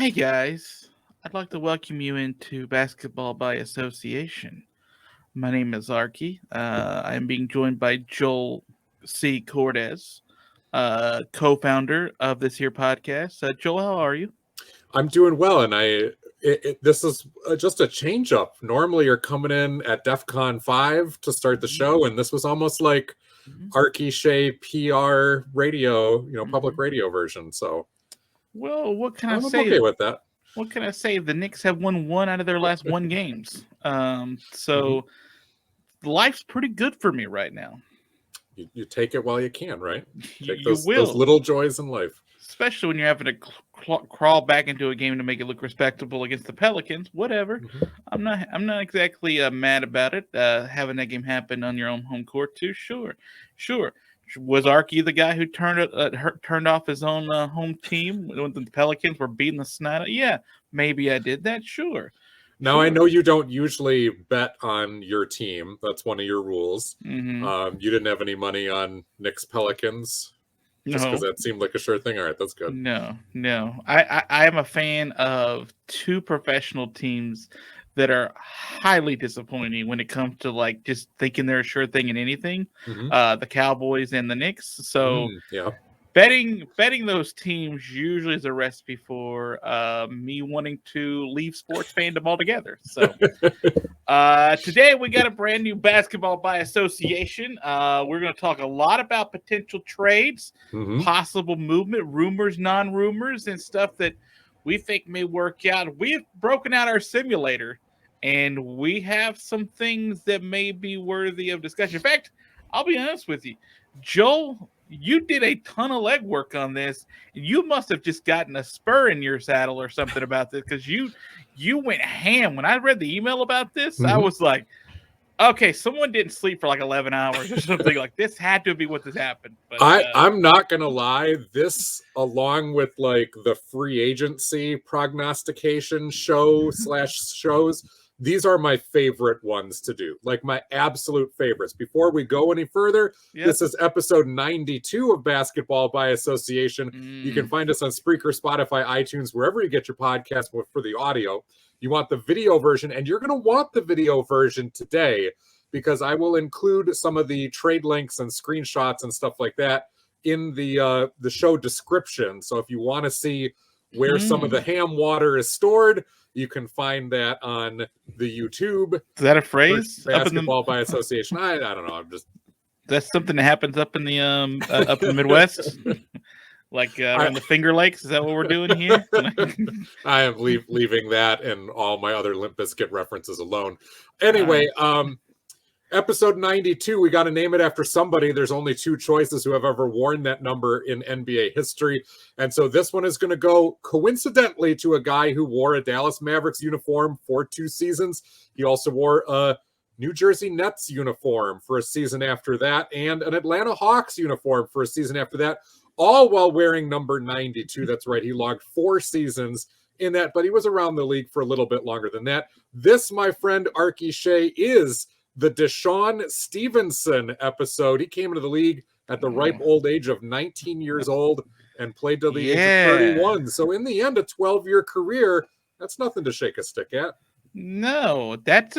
Hey guys, I'd like to welcome you into Basketball by Association. My name is Arky. I am being joined by Joel C. Cordes, co-founder of this here podcast. Joel, how are you? I'm doing well, and this is just a change up. Normally, you're coming in at DEF CON 5 to start the show, and this was almost like Arky Shea PR radio, public radio version. So, well, what can I I'm say? okay with that. What can I say? The Knicks have won one out of their last one games. So life's pretty good for me right now. You take it while you can, right? Take those little joys in life. Especially when you're having to crawl back into a game to make it look respectable against the Pelicans. Whatever. I'm not exactly mad about it. Having that game happen on your own home court too. Sure. Was Arky the guy who turned off his own home team when the Pelicans were beating the snot? Yeah, maybe I did that. Sure. Now, I know you don't usually bet on your team. That's one of your rules. You didn't have any money on Knicks Pelicans? Just because that seemed like a sure thing. All right, that's good. No. I am a fan of two professional teams that are highly disappointing when it comes to like just thinking they're a sure thing in anything. The Cowboys and the Knicks. So betting those teams usually is a recipe for me wanting to leave sports fandom altogether. So today we got a brand new Basketball by Association. We're going to talk a lot about potential trades, possible movement, rumors, non-rumors, and stuff that we think may work out. We've broken out our simulator, and we have some things that may be worthy of discussion. In fact, I'll be honest with you, Joel, you did a ton of legwork on this. You must have just gotten a spur in your saddle or something about this, because you went ham. When I read the email about this, I was like, okay, someone didn't sleep for like 11 hours or something. Like, this had to be what this happened. But I'm not going to lie. This, along with like the free agency prognostication shows, these are my favorite ones to do. Like my absolute favorites. Before we go any further, this is episode 92 of Basketball by Association. You can find us on Spreaker, Spotify, iTunes, wherever you get your podcast for the audio. You want the video version, and you're going to want the video version today, because I will include some of the trade links and screenshots and stuff like that in the show description. So if you want to see where some of the ham water is stored, you can find that on the YouTube. Is that a phrase? Basketball by Association. I don't know. That's something that happens up in the up in the Midwest. Like around the Finger Lakes, is that what we're doing here? I am leaving that and all my other Limp Bizkit references alone. Anyway, episode 92, we got to name it after somebody. There's only two choices who have ever worn that number in NBA history. And so this one is going to go coincidentally to a guy who wore a Dallas Mavericks uniform for 2 seasons. He also wore a New Jersey Nets uniform for a season after that, and an Atlanta Hawks uniform for a season after that, all while wearing number 92. That's right. He logged 4 seasons in that, but he was around the league for a little bit longer than that. This, my friend Arky Shea, is the Desean Stevenson episode. He came into the league at the ripe old age of 19 years old and played to the age of 31. So in the end, a 12-year career, that's nothing to shake a stick at. No, that's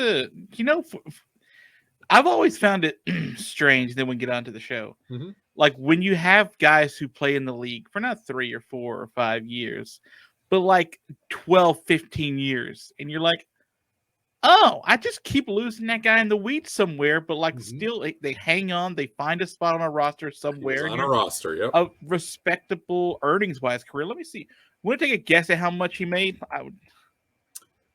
I've always found it strange then we get onto the show. Like when you have guys who play in the league for not 3 or 4 or 5 years, but like 12, 15 years. And you're like, oh, I just keep losing that guy in the weeds somewhere, but like still they hang on, they find a spot on a roster somewhere. On a roster, yep. A respectable earnings-wise career. Let me see. Want to take a guess at how much he made?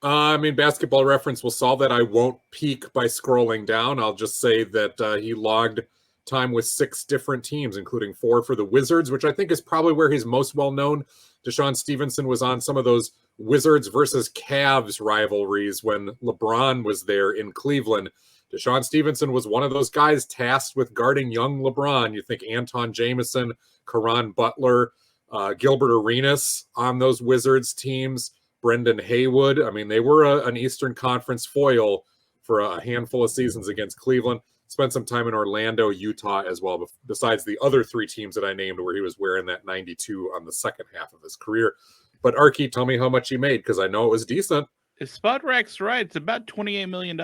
I mean, Basketball Reference will solve that. I won't peek by scrolling down. I'll just say that he logged time with 6 different teams, including 4 for the Wizards, which I think is probably where he's most well known. Desean Stevenson was on some of those Wizards versus Cavs rivalries when LeBron was there in Cleveland. Desean Stevenson was one of those guys tasked with guarding young LeBron. You think Anton Jameson, Caron Butler, Gilbert Arenas on those Wizards teams, Brendan Haywood. I mean, they were an Eastern Conference foil for a handful of seasons against Cleveland. Spent some time in Orlando, Utah as well, besides the other 3 teams that I named where he was wearing that 92 on the second half of his career. But Arky, tell me how much he made, because I know it was decent. If Spot Rack's right, it's about $28 million.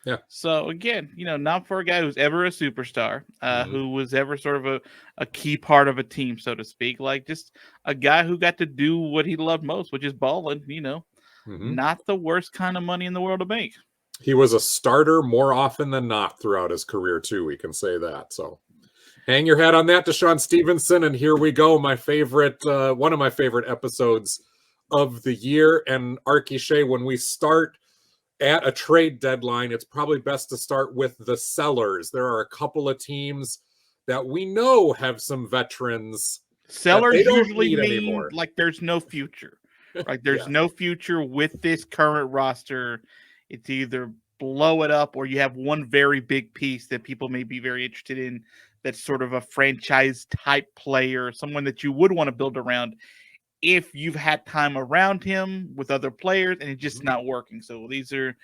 Yeah. So again, not for a guy who's ever a superstar, who was ever sort of a key part of a team, so to speak. Like just a guy who got to do what he loved most, which is balling. Not the worst kind of money in the world to make. He was a starter more often than not throughout his career too. We can say that. So hang your hat on that, Deshaun Stevenson. And here we go. My favorite, one of my favorite episodes of the year. And Arky, Shea, when we start at a trade deadline, it's probably best to start with the sellers. There are a couple of teams that we know have some veterans. Sellers usually mean anymore. Like there's no future. Like there's no future with this current roster. It's either blow it up or you have one very big piece that people may be very interested in that's sort of a franchise type player, someone that you would want to build around if you've had time around him with other players and it's just not working. So these are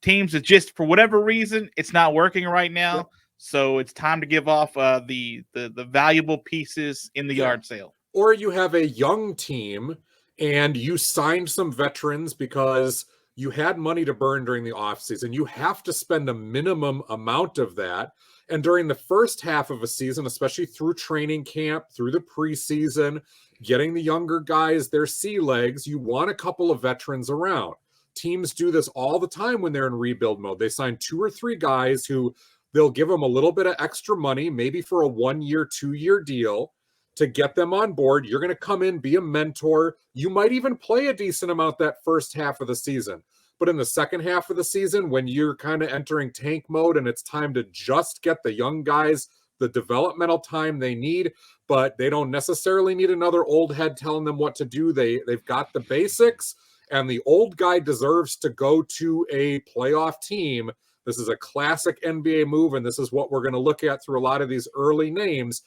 teams that just, for whatever reason, it's not working right now. Yep. So it's time to give off the valuable pieces in the yard sale. Or you have a young team and you signed some veterans because you had money to burn during the offseason. You have to spend a minimum amount of that. And during the first half of a season, especially through training camp, through the preseason, getting the younger guys their sea legs, you want a couple of veterans around. Teams do this all the time when they're in rebuild mode. They sign 2 or 3 guys who they'll give them a little bit of extra money, maybe for a 1-year, 2-year deal to get them on board. You're going to come in, be a mentor. You might even play a decent amount that first half of the season. But in the second half of the season, when you're kind of entering tank mode and it's time to just get the young guys the developmental time they need, but they don't necessarily need another old head telling them what to do. They've got the basics, and the old guy deserves to go to a playoff team. This is a classic NBA move, and this is what we're going to look at through a lot of these early names.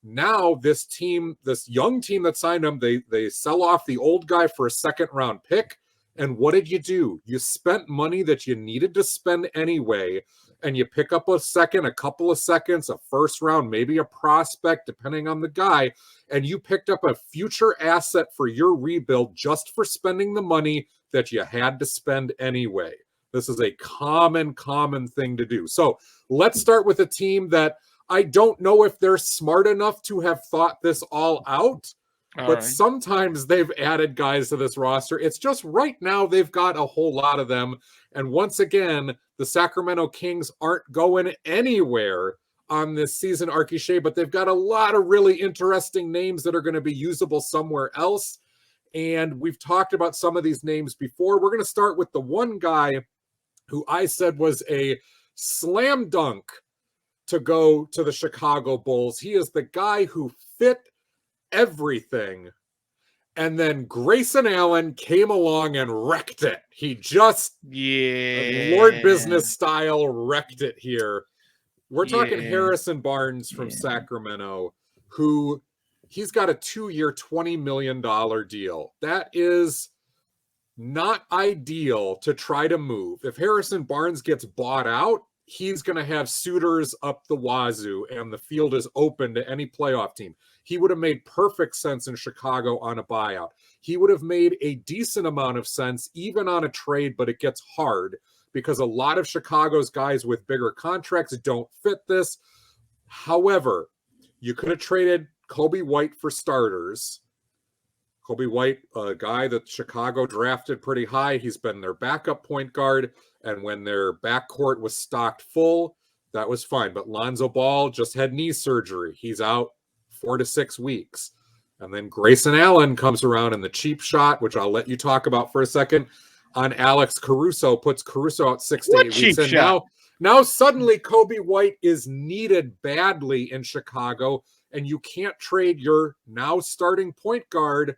Now, this team, this young team that signed him, they sell off the old guy for a second-round pick. And what did you do? You spent money that you needed to spend anyway, and you pick up a second, a couple of seconds, a first round, maybe a prospect, depending on the guy, and you picked up a future asset for your rebuild just for spending the money that you had to spend anyway. This is a common thing to do. So let's start with a team that I don't know if they're smart enough to have thought this all out. But sometimes they've added guys to this roster. It's just right now they've got a whole lot of them. And once again, the Sacramento Kings aren't going anywhere on this season, Arky, Shea, but they've got a lot of really interesting names that are going to be usable somewhere else. And we've talked about some of these names before. We're going to start with the one guy who I said was a slam dunk to go to the Chicago Bulls. He is the guy who fit everything, and then Grayson Allen came along and wrecked it. He just Lord business style wrecked it here. We're talking Harrison Barnes from Sacramento, who he's got a 2-year $20 million deal. That is not ideal to try to move. If Harrison Barnes gets bought out, he's going to have suitors up the wazoo, and the field is open to any playoff team. He would have made perfect sense in Chicago on a buyout. He would have made a decent amount of sense even on a trade, but it gets hard because a lot of Chicago's guys with bigger contracts don't fit this. However, you could have traded Coby White for starters. Coby White, a guy that Chicago drafted pretty high. He's been their backup point guard. And when their backcourt was stocked full, that was fine. But Lonzo Ball just had knee surgery. He's out 4 to 6 weeks. And then Grayson Allen comes around in the cheap shot, which I'll let you talk about for a second, on Alex Caruso, puts Caruso out 6 to 8 weeks. And now suddenly Coby White is needed badly in Chicago, and you can't trade your now starting point guard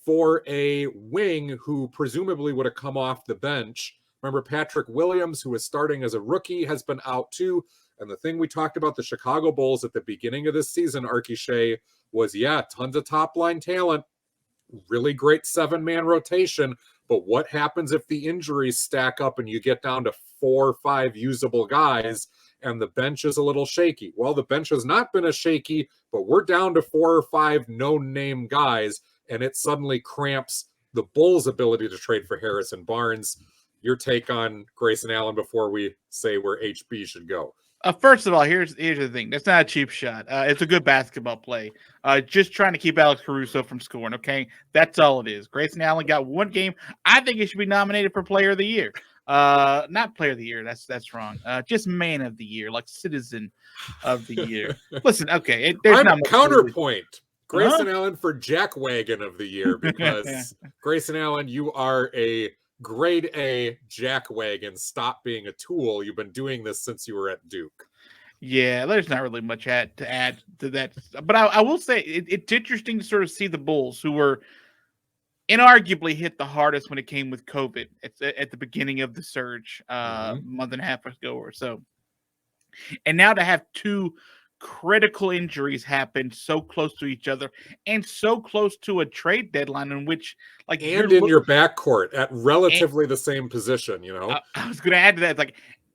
for a wing who presumably would have come off the bench. Remember, Patrick Williams, who is starting as a rookie, has been out too. And the thing we talked about the Chicago Bulls at the beginning of this season, Arky, Shea, was, tons of top-line talent, really great 7-man rotation. But what happens if the injuries stack up and you get down to 4 or 5 usable guys and the bench is a little shaky? Well, the bench has not been as shaky, but we're down to 4 or 5 no-name guys. and it suddenly cramps the Bulls' ability to trade for Harrison Barnes. Your take on Grayson Allen before we say where HB should go? First of all, here's the thing. That's not a cheap shot. It's a good basketball play. Just trying to keep Alex Caruso from scoring, okay? That's all it is. Grayson Allen got one game. I think he should be nominated for Player of the Year. Not Player of the Year. That's wrong. Just Man of the Year, like Citizen of the Year. Listen, okay. There's not much counterpoint. Grayson Allen for Jack Wagon of the Year, because Grayson Allen, you are a grade A jack wagon. Stop being a tool. You've been doing this since you were at Duke. Yeah, there's not really much to add to that. But I will say it's interesting to sort of see the Bulls, who were inarguably hit the hardest when it came with COVID at the beginning of the surge, month and a half ago or so. And now to have two critical injuries happen so close to each other and so close to a trade deadline in which, like, and in your backcourt at relatively the same position, you know. I was going to add to that, like,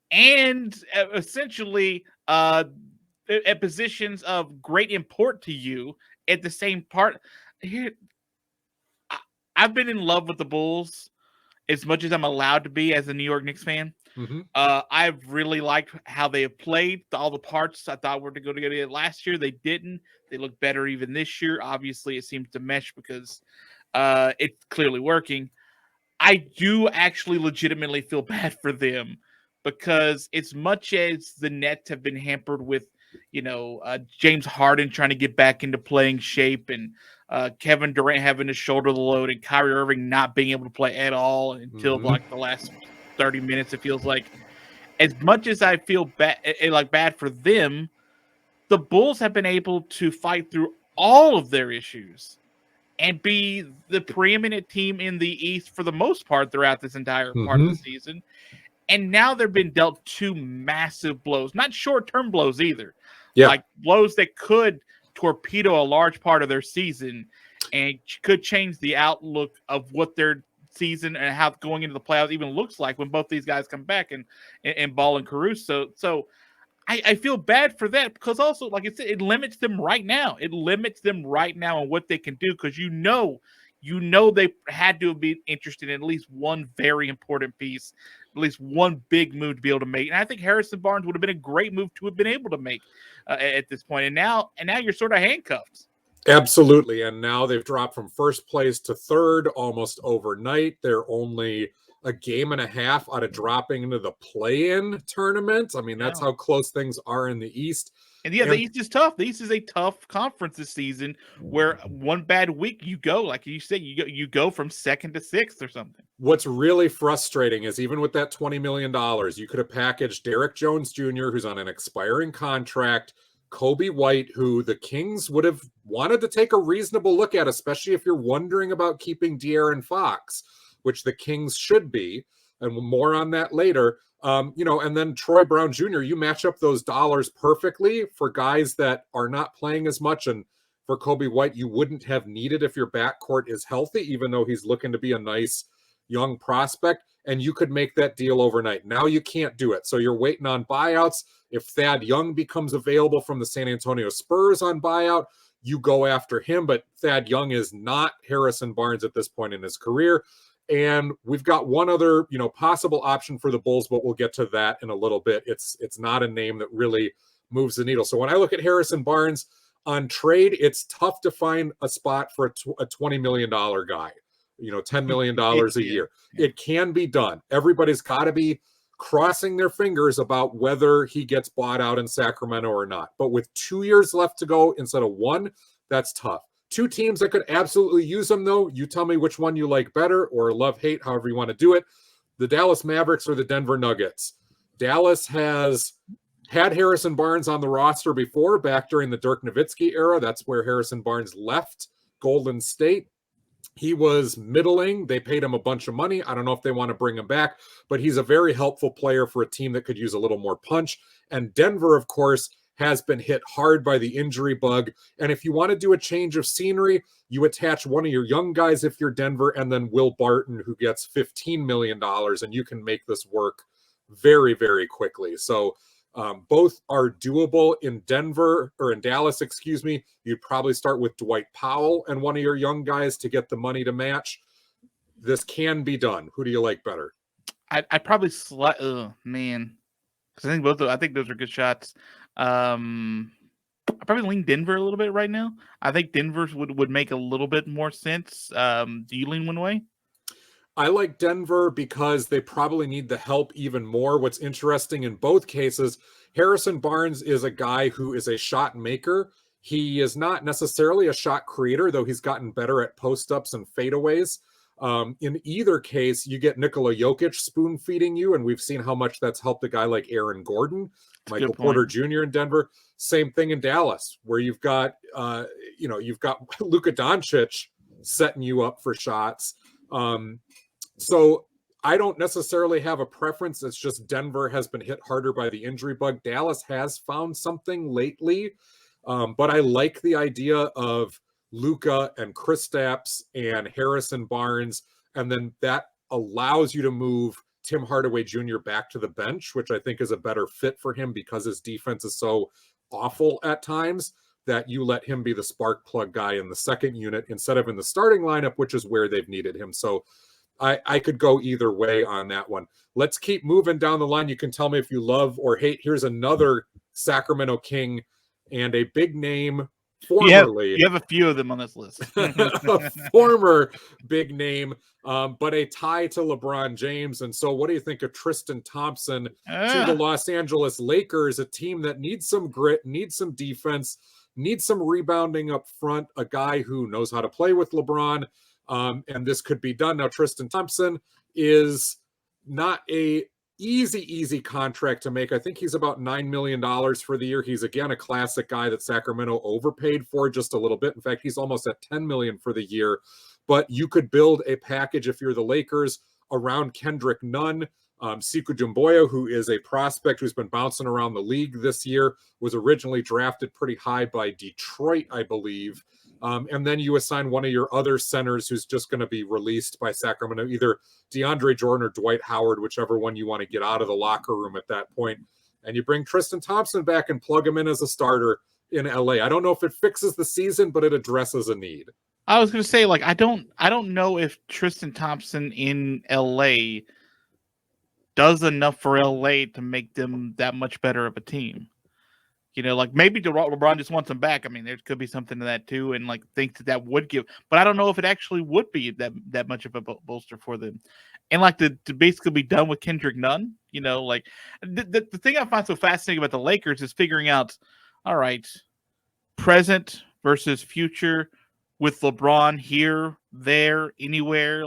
and essentially at positions of great import to you at the same part. Here, I've been in love with the Bulls as much as I'm allowed to be as a New York Knicks fan. I've really liked how they have played. All the parts I thought were to go together last year, they didn't. They look better even this year. Obviously, it seems to mesh because it's clearly working. I do actually legitimately feel bad for them, because as much as the Nets have been hampered with, James Harden trying to get back into playing shape, and Kevin Durant having to shoulder the load, and Kyrie Irving not being able to play at all until like the last 30 minutes, it feels like. As much as I feel bad for them, the Bulls have been able to fight through all of their issues and be the preeminent team in the East for the most part throughout this entire part of the season. And now they've been dealt two massive blows, not short-term blows either, like blows that could torpedo a large part of their season and could change the outlook of what their season and how going into the playoffs even looks like when both these guys come back and Ball and Caruso. So I feel bad for that, because also, like I said, it limits them right now. It limits them right now on what they can do, because they had to be interested in at least one very important piece, at least one big move to be able to make. And I think Harrison Barnes would have been a great move to have been able to make at this point. And now you're sort of handcuffed. Absolutely. And now they've dropped from first place to third almost overnight. They're only a game and a half out of dropping into the play-in tournament. I mean, that's how close things are in the East. And the East is tough. The East is a tough conference this season, where one bad week you go, like you said, you go from second to sixth or something. What's really frustrating is, even with that $20 million, you could have packaged Derek Jones Jr., who's on an expiring contract, Kobe White, who the Kings would have wanted to take a reasonable look at, especially if you're wondering about keeping De'Aaron Fox, which the Kings should be, and more on that later. And then Troy Brown Jr., you match up those dollars perfectly for guys that are not playing as much. And for Kobe White, you wouldn't have needed if your backcourt is healthy, even though he's looking to be a nice young prospect. And you could make that deal overnight. Now you can't do it. So you're waiting on buyouts. If Thad Young becomes available from the San Antonio Spurs on buyout, you go after him. But Thad Young is not Harrison Barnes at this point in his career. And we've got one other, possible option for the Bulls, but we'll get to that in a little bit. It's not a name that really moves the needle. So when I look at Harrison Barnes on trade, it's tough to find a spot for a $20 million guy, $10 million a year. It can be done. Everybody's got to be crossing their fingers about whether he gets bought out in Sacramento or not. But with 2 years left to go instead of one, that's tough. Two teams that could absolutely use them, though. You tell me which one you like better, or love, hate, however you want to do it. The Dallas Mavericks or the Denver Nuggets. Dallas has had Harrison Barnes on the roster before, back during the Dirk Nowitzki era. That's where Harrison Barnes left Golden State. He was middling. They paid him a bunch of money. I don't know if they want to bring him back, but he's a very helpful player for a team that could use a little more punch. And Denver, of course, has been hit hard by the injury bug. And if you want to do a change of scenery, you attach one of your young guys if you're Denver, and then Will Barton, who gets $15 million, and you can make this work very, very quickly. So Both are doable in Denver or in Dallas, excuse me. You'd probably start with Dwight Powell and one of your young guys to get the money to match. This can be done. Who do you like better? I probably man, because I think those are good shots. I probably lean Denver a little bit right now. I think Denver would make a little bit more sense. Do you lean one way? I like Denver because they probably need the help even more. What's interesting in both cases, Harrison Barnes is a guy who is a shot maker. He is not necessarily a shot creator, though he's gotten better at post-ups and fadeaways. In either case, you get Nikola Jokic spoon feeding you, and we've seen how much that's helped a guy like Aaron Gordon, Michael Porter Jr. in Denver. Same thing in Dallas, where you've got Luka Doncic setting you up for shots. So I don't necessarily have a preference. It's just Denver has been hit harder by the injury bug. Dallas has found something lately, but I like the idea of Luka and Kristaps and Harrison Barnes, and then that allows you to move Tim Hardaway Jr. back to the bench, which I think is a better fit for him because his defense is so awful at times that you let him be the spark plug guy in the second unit instead of in the starting lineup, which is where they've needed him. So I could go either way on that one. Let's keep moving down the line. You can tell me if you love or hate. Here's another Sacramento King and a big name formerly. You have a few of them on this list. A former big name, but a tie to LeBron James. And so what do you think of Tristan Thompson to the Los Angeles Lakers, a team that needs some grit, needs some defense, needs some rebounding up front, a guy who knows how to play with LeBron. And this could be done. Now, Tristan Thompson is not a easy contract to make. I think he's about $9 million for the year. He's, again, a classic guy that Sacramento overpaid for just a little bit. In fact, he's almost at $10 million for the year. But you could build a package if you're the Lakers around Kendrick Nunn. Sekou Doumbouya, who is a prospect who's been bouncing around the league this year, was originally drafted pretty high by Detroit, I believe. And then you assign one of your other centers who's just going to be released by Sacramento, either DeAndre Jordan or Dwight Howard, whichever one you want to get out of the locker room at that point. And you bring Tristan Thompson back and plug him in as a starter in LA. I don't know if it fixes the season, but it addresses a need. I was going to say, I don't know if Tristan Thompson in LA does enough for LA to make them that much better of a team. Maybe LeBron just wants him back. I mean, there could be something to that too, and thinks that would give. But I don't know if it actually would be that much of a bolster for them. And to basically be done with Kendrick Nunn, the thing I find so fascinating about the Lakers is figuring out, all right, present versus future with LeBron here, there, anywhere.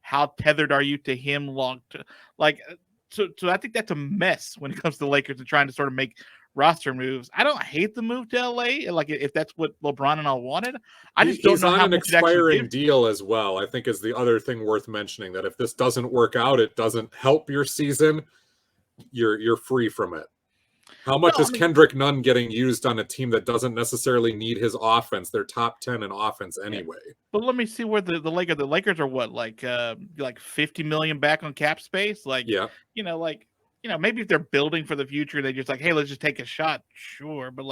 How tethered are you to him So I think that's a mess when it comes to the Lakers and trying to sort of make roster moves. I don't hate the move to LA, if that's what LeBron and all wanted. I just don't know how much he's on an expiring deal as well. I think is the other thing worth mentioning, that if this doesn't work out, it doesn't help your season. You're free from it. How much is Kendrick Nunn getting used on a team that doesn't necessarily need his offense? They're top 10 in offense anyway. But let me see where the Lakers are what, like $50 million back on cap space? Maybe if they're building for the future, they just hey, let's just take a shot. Sure. But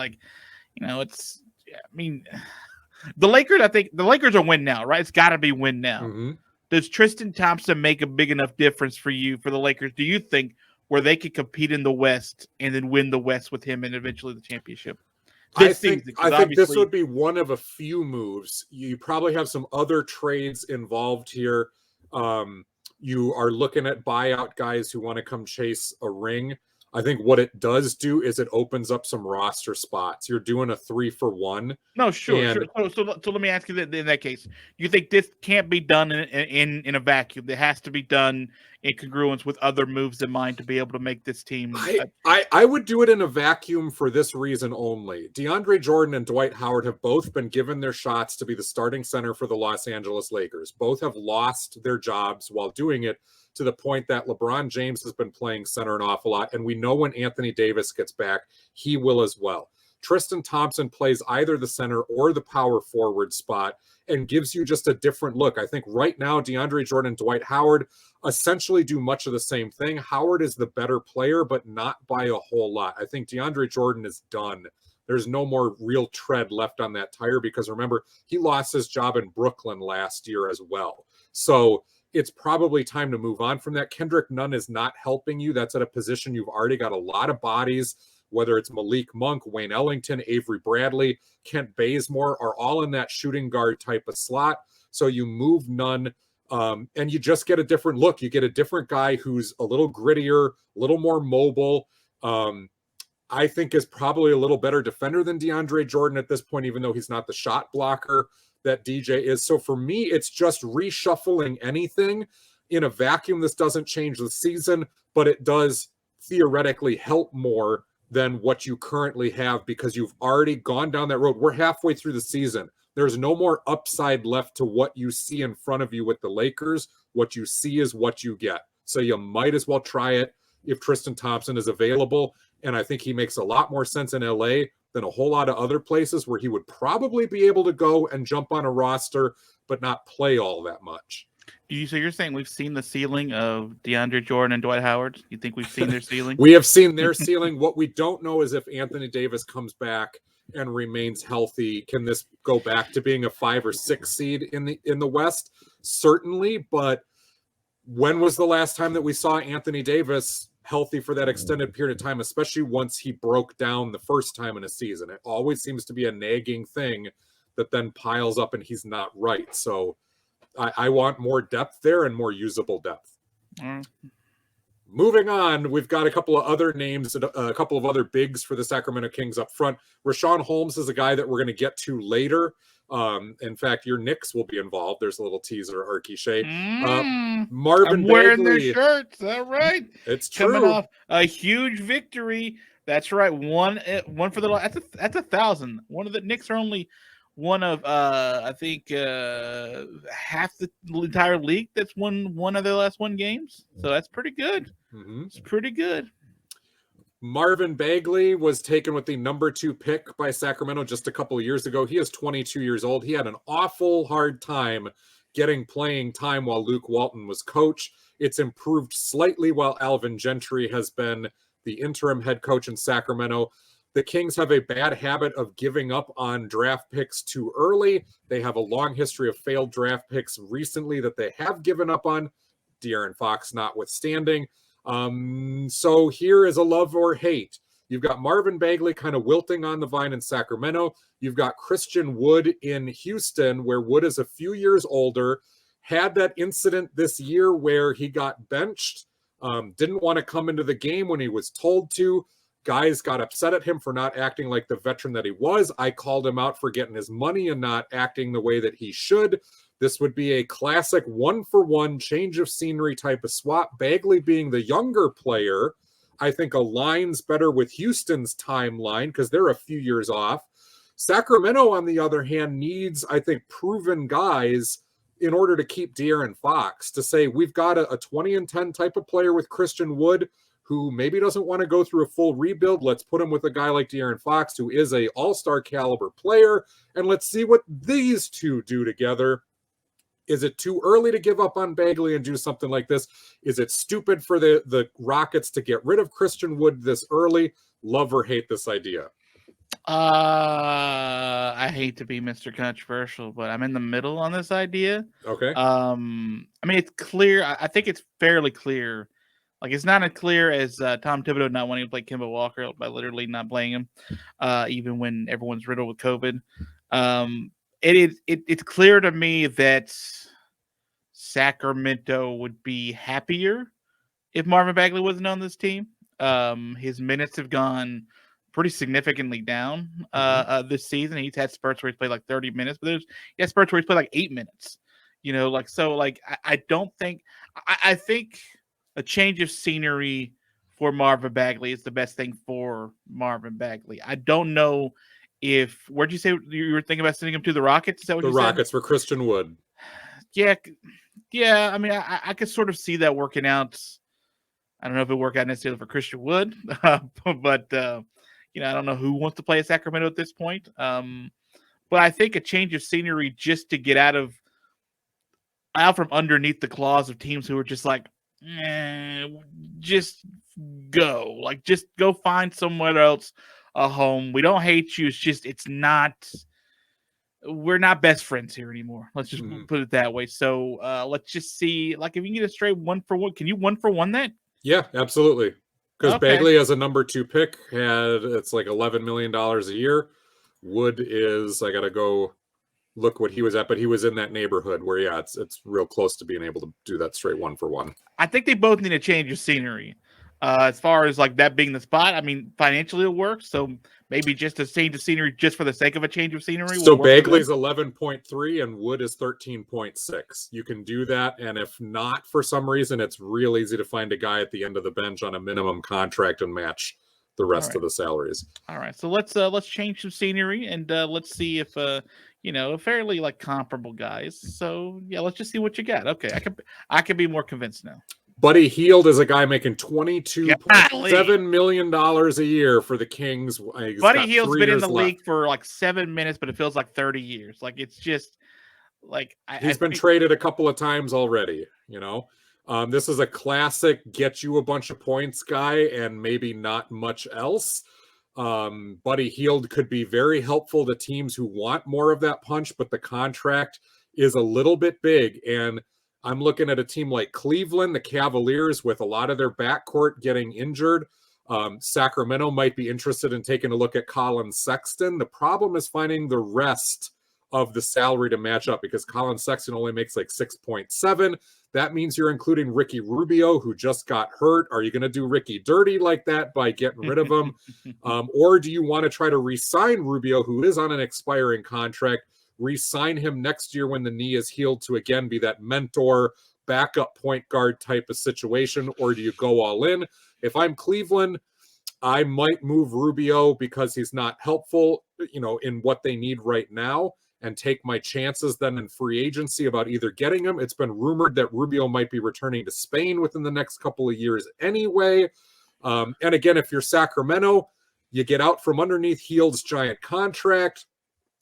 the Lakers, I think the Lakers are win now, right? It's got to be win now. Mm-hmm. Does Tristan Thompson make a big enough difference for the Lakers? Do you think, where they could compete in the West and then win the West with him and eventually the championship? I think this would be one of a few moves. You probably have some other trades involved here. You are looking at buyout guys who want to come chase a ring. I think what it does do is it opens up some roster spots. You're doing a 3-for-1. No, sure. So let me ask you that in that case, you think this can't be done in a vacuum? It has to be done in congruence with other moves in mind to be able to make this team. I would do it in a vacuum for this reason only. DeAndre Jordan and Dwight Howard have both been given their shots to be the starting center for the Los Angeles Lakers. Both have lost their jobs while doing it, to the point that LeBron James has been playing center an awful lot. And we know when Anthony Davis gets back, he will as well. Tristan Thompson plays either the center or the power forward spot and gives you just a different look. I think right now, DeAndre Jordan and Dwight Howard essentially do much of the same thing. Howard is the better player, but not by a whole lot. I think DeAndre Jordan is done. There's no more real tread left on that tire because remember, he lost his job in Brooklyn last year as well. So it's probably time to move on from that. Kendrick Nunn is not helping you. That's at a position you've already got a lot of bodies, whether it's Malik Monk, Wayne Ellington, Avery Bradley, Kent Bazemore are all in that shooting guard type of slot. So you move Nunn and you just get a different look. You get a different guy who's a little grittier, a little more mobile. I think is probably a little better defender than DeAndre Jordan at this point, even though he's not the shot blocker that DJ is. So for me, it's just reshuffling anything in a vacuum. This doesn't change the season, but it does theoretically help more than what you currently have because you've already gone down that road. We're halfway through the season. There's no more upside left to what you see in front of you with the Lakers. What you see is what you get. So you might as well try it if Tristan Thompson is available. And I think he makes a lot more sense in LA than a whole lot of other places where he would probably be able to go and jump on a roster, but not play all that much. So you're saying we've seen the ceiling of DeAndre Jordan and Dwight Howard? You think we've seen their ceiling? We have seen their ceiling. What we don't know is if Anthony Davis comes back and remains healthy, can this go back to being a 5 or 6 seed in the West? Certainly, but when was the last time that we saw Anthony Davis healthy for that extended period of time, especially once he broke down the first time in a season? It always seems to be a nagging thing that then piles up and he's not right. So I want more depth there and more usable depth. Moving on, we've got a couple of other names, a couple of other bigs for the Sacramento Kings up front. Rashaan Holmes is a guy that we're going to get to later. In fact, your Knicks will be involved. There's a little teaser, Arky, Shea. Marvin I'm wearing Bagley. their shirts. All right. It's true. Coming off a huge victory. That's right. One for the that's 1,000. One of the Knicks are only one of I think half the entire league that's won one of their last games. So that's pretty good. It's pretty good. Marvin Bagley was taken with the number 2 pick by Sacramento just a couple of years ago. He is 22 years old. He had an awful hard time getting playing time while Luke Walton was coach. It's improved slightly while Alvin Gentry has been the interim head coach in Sacramento. The Kings have a bad habit of giving up on draft picks too early. They have a long history of failed draft picks recently that they have given up on, De'Aaron Fox notwithstanding. So here is a love or hate. You've got Marvin Bagley kind of wilting on the vine in Sacramento. You've got Christian Wood in Houston, where Wood is a few years older, had that incident this year where he got benched, didn't want to come into the game when he was told to. Guys got upset at him for not acting like the veteran that he was. I called him out for getting his money and not acting the way that he should. This would be a classic 1-for-1 change of scenery type of swap. Bagley being the younger player, I think aligns better with Houston's timeline because they're a few years off. Sacramento, on the other hand, needs, I think, proven guys in order to keep De'Aaron Fox, to say we've got a 20-10 type of player with Christian Wood who maybe doesn't want to go through a full rebuild. Let's put him with a guy like De'Aaron Fox, who is a all-star caliber player, and let's see what these two do together. Is it too early to give up on Bagley and do something like this? Is it stupid for the Rockets to get rid of Christian Wood this early? Love or hate this idea? I hate to be Mr. Controversial, but I'm in the middle on this idea. Okay. I mean, it's clear. I think it's fairly clear. Like, it's not as clear as Tom Thibodeau not wanting to play Kemba Walker by literally not playing him, even when everyone's riddled with COVID. It's clear to me that Sacramento would be happier if Marvin Bagley wasn't on this team. His minutes have gone pretty significantly down this season. He's had spurts where he's played like 30 minutes, but he has spurts where he's played like 8 minutes. I don't think I think a change of scenery for Marvin Bagley is the best thing for Marvin Bagley. I don't know if, where'd you say you were thinking about sending him to the Rockets? Is that what you said? The Rockets for Christian Wood. Yeah. I mean, I could sort of see that working out. I don't know if it worked out necessarily for Christian Wood, but I don't know who wants to play at Sacramento at this point. But I think a change of scenery just to get out from underneath the claws of teams who are just like, just go. Like, just go find somewhere else a home. We don't hate you. It's just, we're not best friends here anymore. Let's just put it that way. So let's just see, like, if you can get a straight 1-for-1, can you 1-for-1 that? Yeah, absolutely. Because Okay. Bagley as a number 2 pick it's like $11 million a year. Wood is, I got to go look what he was at, but he was in that neighborhood where, it's real close to being able to do that straight 1-for-1. I think they both need a change of scenery. As far as like that being the spot, I mean, financially it works. So maybe just a change of scenery just for the sake of a change of scenery. So Bagley's 11.3 and Wood is 13.6. You can do that. And if not, for some reason, it's real easy to find a guy at the end of the bench on a minimum contract and match the rest of the salaries. All right. So let's change some scenery and let's see if, fairly like comparable guys. So yeah, let's just see what you got. Okay. I can be more convinced now. Buddy Hield is a guy making $22.7 million a year for the Kings. Buddy Hield's been in the league for like 7 minutes, but it feels like 30 years. Like, it's just like he's been traded a couple of times already. This is a classic get you a bunch of points guy and maybe not much else. Buddy Hield could be very helpful to teams who want more of that punch, but the contract is a little bit big. And I'm looking at a team like Cleveland, the Cavaliers, with a lot of their backcourt getting injured. Sacramento might be interested in taking a look at Colin Sexton. The problem is finding the rest of the salary to match up because Colin Sexton only makes like 6.7. That means you're including Ricky Rubio, who just got hurt. Are you going to do Ricky dirty like that by getting rid of him? Or do you want to try to re-sign Rubio, who is on an expiring contract, re-sign him next year when the knee is healed to again be that mentor, backup point guard type of situation? Or do you go all in? If I'm Cleveland, I might move Rubio because he's not helpful, in what they need right now, and take my chances then in free agency about either getting him. It's been rumored that Rubio might be returning to Spain within the next couple of years anyway. And again, if you're Sacramento, you get out from underneath Hield's giant contract,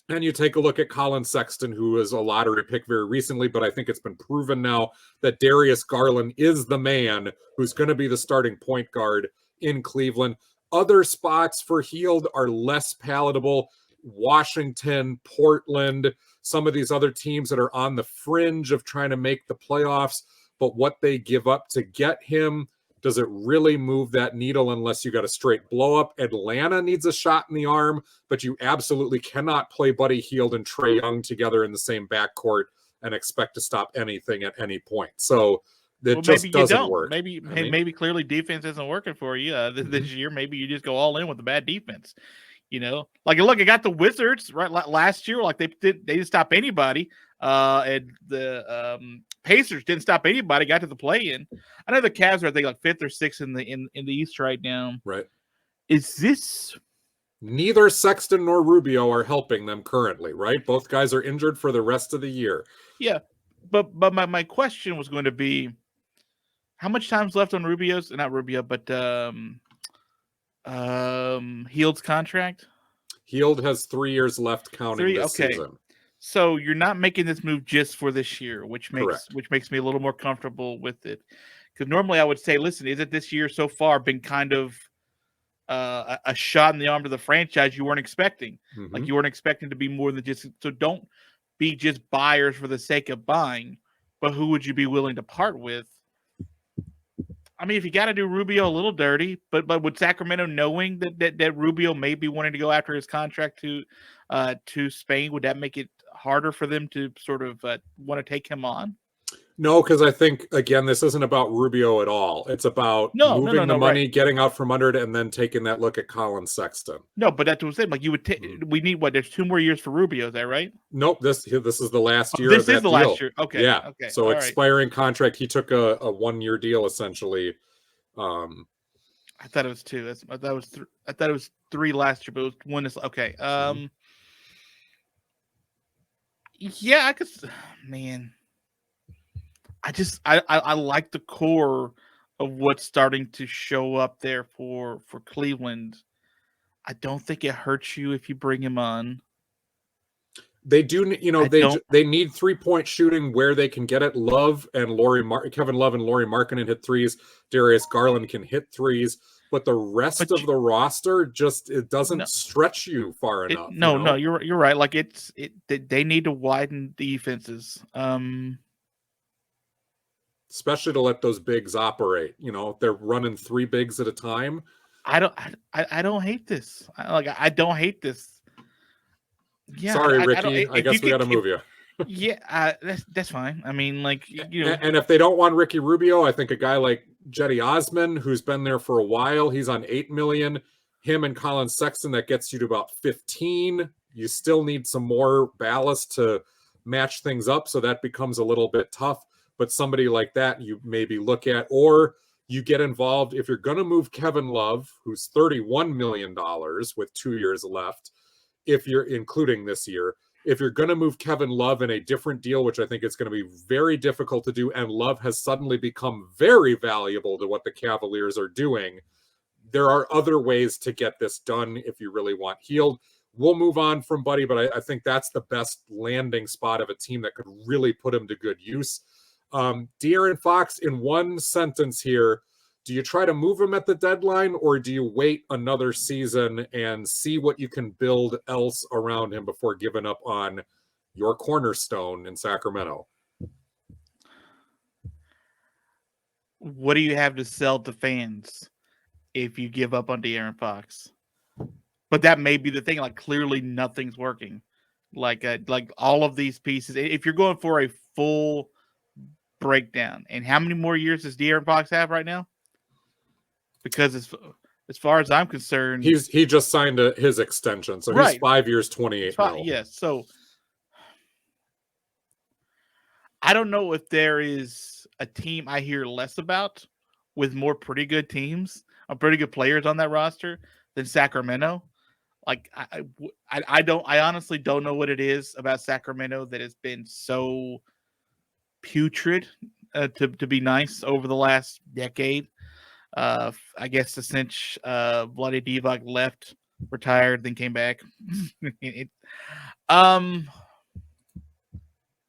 and you take a look at Colin Sexton, who is a lottery pick very recently, but I think it's been proven now that Darius Garland is the man who's going to be the starting point guard in Cleveland. Other spots for Hield are less palatable. Washington, Portland, some of these other teams that are on the fringe of trying to make the playoffs, but what they give up to get him, does it really move that needle unless you got a straight blow up? Atlanta needs a shot in the arm, but you absolutely cannot play Buddy Hield and Trae Young together in the same backcourt and expect to stop anything at any point. So that just doesn't work. Maybe clearly defense isn't working for you this year. Maybe you just go all in with the bad defense. Like, look, it got the Wizards right last year. Like, they didn't stop anybody. And the Pacers didn't stop anybody. Got to the play-in. I know the Cavs are, I think, like 5th or 6th in the East right now. Right. Is this? Neither Sexton nor Rubio are helping them currently, right? Both guys are injured for the rest of the year. Yeah, but my question was going to be, how much time's left on Rubio's? Not Rubio, but Hield's contract? Hield has 3 years left counting this season. So you're not making this move just for this year, which makes me a little more comfortable with it. Because normally I would say, listen, isn't this year so far been kind of a shot in the arm to the franchise you weren't expecting? Mm-hmm. Like, you weren't expecting to be more than just. So don't be just buyers for the sake of buying, but who would you be willing to part with? I mean, if you got to do Rubio a little dirty, but would Sacramento, knowing that Rubio may be wanting to go after his contract to Spain, would that make it harder for them to sort of want to take him on? No, because I think, again, this isn't about Rubio at all. It's about moving the money, right, getting out from under it, and then taking that look at Colin Sexton. No, but that's what I'm saying. Like, you would we need what? There's 2 more years for Rubio, is that right? Nope. This is the last year. This is the last year. Okay. Yeah. Okay. So all expiring contract. He took a 1-year deal essentially. I thought it was 2. I thought it was 3 last year, but it was 1 is okay. Yeah, I could. Man. I like the core of what's starting to show up there for Cleveland. I don't think it hurts you if you bring him on. They do, they need 3-point shooting where they can get it. Kevin Love and Lauri Markkanen hit threes. Darius Garland can hit threes, but the rest of the roster it doesn't stretch you far enough. No, you're right. Like they need to widen defenses, especially to let those bigs operate. They're running 3 bigs at a time. I don't hate this. I don't hate this. Yeah, sorry, Ricky. I guess we got to move you. Yeah, that's fine. I mean, And if they don't want Ricky Rubio, I think a guy like Jetty Osman, who's been there for a while, he's on $8 million. Him and Colin Sexton, that gets you to about 15. You still need some more ballast to match things up, so that becomes a little bit tough. But somebody like that, you maybe look at, or you get involved if you're going to move Kevin Love, who's $31 million with 2 years left. If you're including this year, if you're going to move Kevin Love in a different deal, which I think it's going to be very difficult to do, and Love has suddenly become very valuable to what the Cavaliers are doing, there are other ways to get this done if you really want Hield. We'll move on from Buddy, but I think that's the best landing spot of a team that could really put him to good use. De'Aaron Fox, in one sentence here, do you try to move him at the deadline, or do you wait another season and see what you can build else around him before giving up on your cornerstone in Sacramento? What do you have to sell to fans if you give up on De'Aaron Fox? But that may be the thing. Like, clearly nothing's working. Like all of these pieces. If you're going for a full breakdown, and how many more years does De'Aaron Fox have right now? Because as far as I'm concerned, he just signed his extension, so he's 5 years, 28 mil. Yes, so I don't know if there is a team I hear less about with more pretty good teams, or pretty good players on that roster than Sacramento. Like I honestly don't know what it is about Sacramento that has been so putrid, to be nice, over the last decade. I guess since Bloody Divac left, retired, then came back.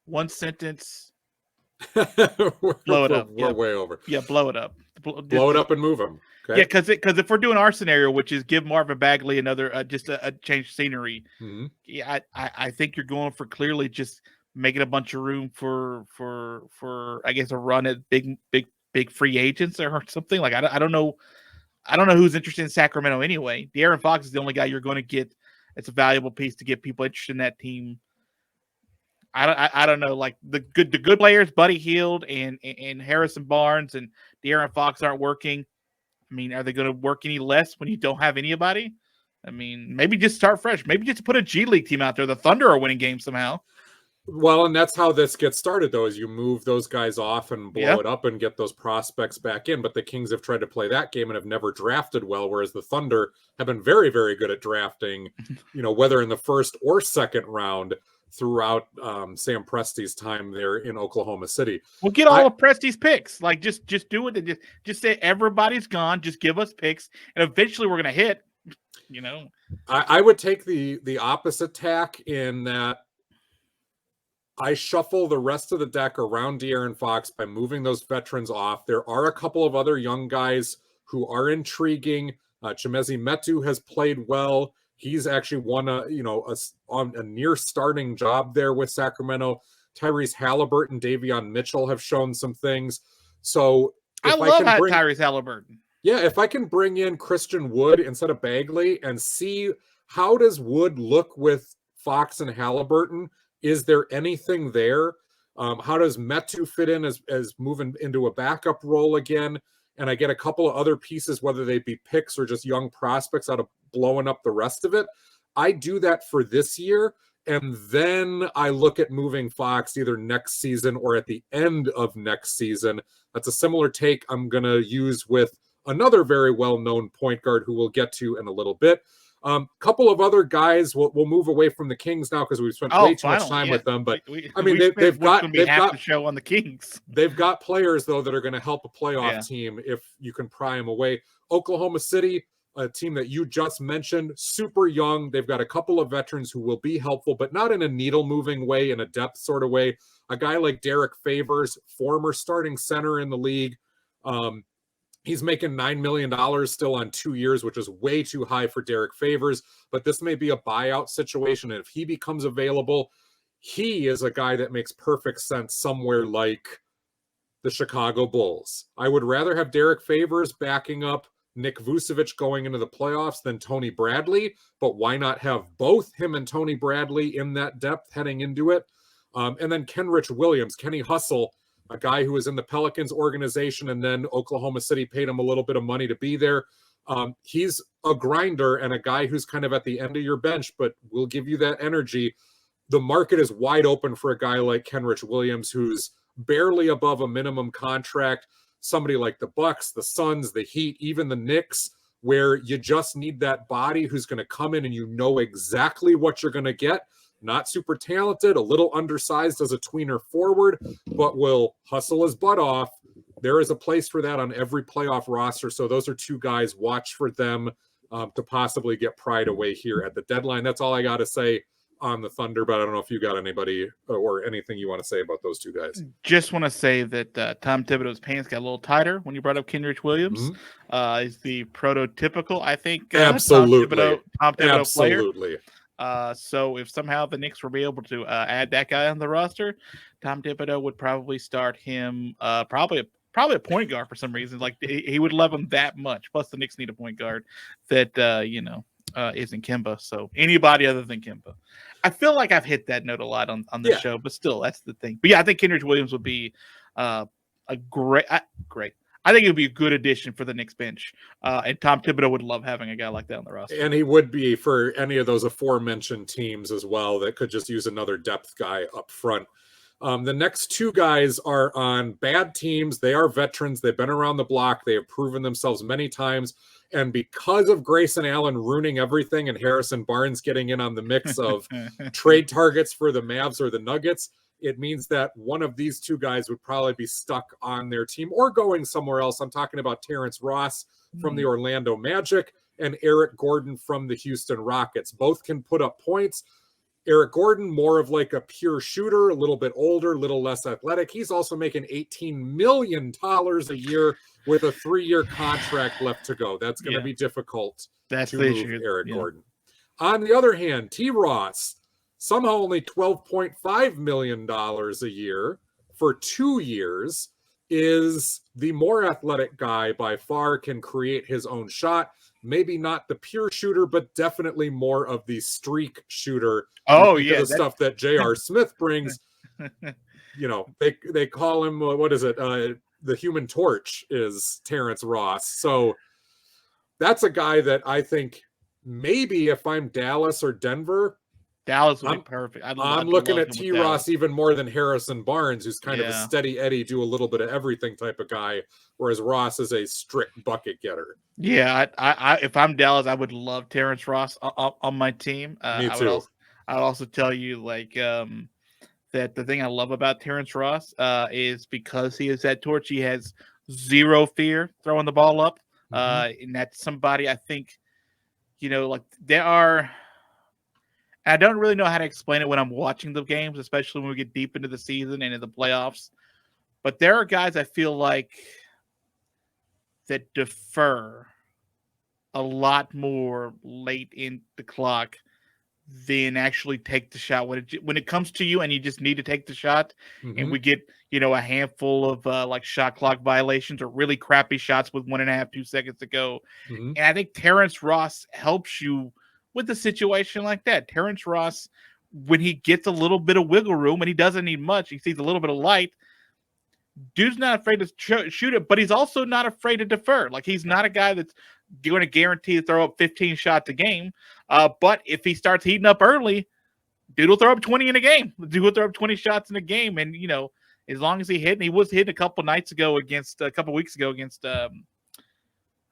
One sentence. Blow it up. We're way over. Yeah, blow it up. Blow it up and move him. Okay? Yeah, because if we're doing our scenario, which is give Marvin Bagley another just a change of scenery, yeah, I think you're going for clearly just making a bunch of room for I guess a run at big free agents or something. Like I don't know who's interested in Sacramento anyway. De'Aaron Fox is the only guy you're going to get. It's a valuable piece to get people interested in that team. I don't know. Like the good players, Buddy Hield and Harrison Barnes and De'Aaron Fox aren't working. I mean, are they going to work any less when you don't have anybody? I mean, maybe just start fresh. Maybe just put a G League team out there. The Thunder are winning games somehow. Well, and that's how this gets started, though, is you move those guys off and blow it up and get those prospects back in. But the Kings have tried to play that game and have never drafted well, whereas the Thunder have been very, very good at drafting, whether in the first or second round throughout Sam Presti's time there in Oklahoma City. Well, get all of Presti's picks. Like, just do it. Just say everybody's gone. Just give us picks, and eventually we're going to hit. I would take the opposite tack in that I shuffle the rest of the deck around De'Aaron Fox by moving those veterans off. There are a couple of other young guys who are intriguing. Chimezie Metu has played well. He's actually won a near starting job there with Sacramento. Tyrese Halliburton, Davion Mitchell have shown some things. So I love Tyrese Halliburton. Yeah, if I can bring in Christian Wood instead of Bagley and see how does Wood look with Fox and Halliburton. Is there anything there? How does Metu fit in as moving into a backup role again? And I get a couple of other pieces, whether they be picks or just young prospects, out of blowing up the rest of it. I do that for this year, and then I look at moving Fox either next season or at the end of next season. That's a similar take I'm going to use with another very well-known point guard who we'll get to in a little bit. Couple of other guys. We'll move away from the Kings now because we've spent way too much time with them. But they've got the show on the Kings. They've got players though that are going to help a playoff team if you can pry them away. Oklahoma City, a team that you just mentioned, super young. They've got a couple of veterans who will be helpful, but not in a needle-moving way, in a depth sort of way. A guy like Derek Favors, former starting center in the league. He's making $9 million still on 2 years, which is way too high for Derek Favors, but this may be a buyout situation. And if he becomes available, he is a guy that makes perfect sense somewhere like the Chicago Bulls. I would rather have Derek Favors backing up Nick Vucevic going into the playoffs than Tony Bradley, but why not have both him and Tony Bradley in that depth heading into it? And then Kenrich Williams, Kenny Hustle, a guy who was in the Pelicans organization, and then Oklahoma City paid him a little bit of money to be there. He's a grinder and a guy who's kind of at the end of your bench, but will give you that energy. The market is wide open for a guy like Kenrich Williams, who's barely above a minimum contract. Somebody like the Bucks, the Suns, the Heat, even the Knicks, where you just need that body who's going to come in and you know exactly what you're going to get. Not super talented, a little undersized as a tweener forward, but will hustle his butt off. There is a place for that on every playoff roster. So those are two guys. Watch for them to possibly get pried away here at the deadline. That's all I got to say on the Thunder, but I don't know if you got anybody or anything you want to say about those two guys. Just want to say that Tom Thibodeau's pants got a little tighter when you brought up Kenrich Williams. He's the prototypical, I think, absolutely Tom Thibodeau absolutely player. So if somehow the Knicks were able to add that guy on the roster, Tom Thibodeau would probably start him probably a point guard for some reason. Like he would love him that much. Plus the Knicks need a point guard that isn't Kemba. So anybody other than Kemba. I feel like I've hit that note a lot on the show, but still, that's the thing. But yeah, I think Kenrich Williams would be a great. I think it would be a good addition for the Knicks bench. And Tom Thibodeau would love having a guy like that on the roster. And he would be for any of those aforementioned teams as well that could just use another depth guy up front. The next two guys are on bad teams. They are veterans. They've been around the block. They have proven themselves many times. And because of Grayson Allen ruining everything and Harrison Barnes getting in on the mix of trade targets for the Mavs or the Nuggets, it means that one of these two guys would probably be stuck on their team or going somewhere else. I'm talking about Terrence Ross from the Orlando Magic and Eric Gordon from the Houston Rockets. Both can put up points. Eric Gordon, more of like a pure shooter, a little bit older, a little less athletic. He's also making $18 million a year with a 3-year contract left to go. That's going to be difficult to move Eric Gordon. On the other hand, T. Ross, somehow only $12.5 million a year for 2 years, is the more athletic guy by far, can create his own shot. Maybe not the pure shooter, but definitely more of the streak shooter. Oh, yeah. The stuff that J.R. Smith brings. They call him, what is it? The Human Torch is Terrence Ross. So that's a guy that I think maybe if I'm Dallas or Denver, Dallas would be perfect. I'm looking at T. Ross even more than Harrison Barnes, who's kind of a steady Eddie, do a little bit of everything type of guy, whereas Ross is a strict bucket getter. Yeah, I if I'm Dallas, I would love Terrence Ross on my team. Me too. I would also tell you that the thing I love about Terrence Ross is because he is that torch, he has zero fear throwing the ball up. And that's somebody I think, there are. I don't really know how to explain it when I'm watching the games, especially when we get deep into the season and in the playoffs. But there are guys I feel like that defer a lot more late in the clock than actually take the shot when it comes to you and you just need to take the shot. And we get a handful of shot clock violations or really crappy shots with 1.5, 2 seconds to go. And I think Terrence Ross helps you with a situation like that. Terrence Ross, when he gets a little bit of wiggle room and he doesn't need much, he sees a little bit of light, dude's not afraid to shoot it, but he's also not afraid to defer. Like, he's not a guy that's going to guarantee to throw up 15 shots a game. But if he starts heating up early, dude will throw up 20 in a game. Dude will throw up 20 shots in a game. And, as long as he was hitting a couple weeks ago against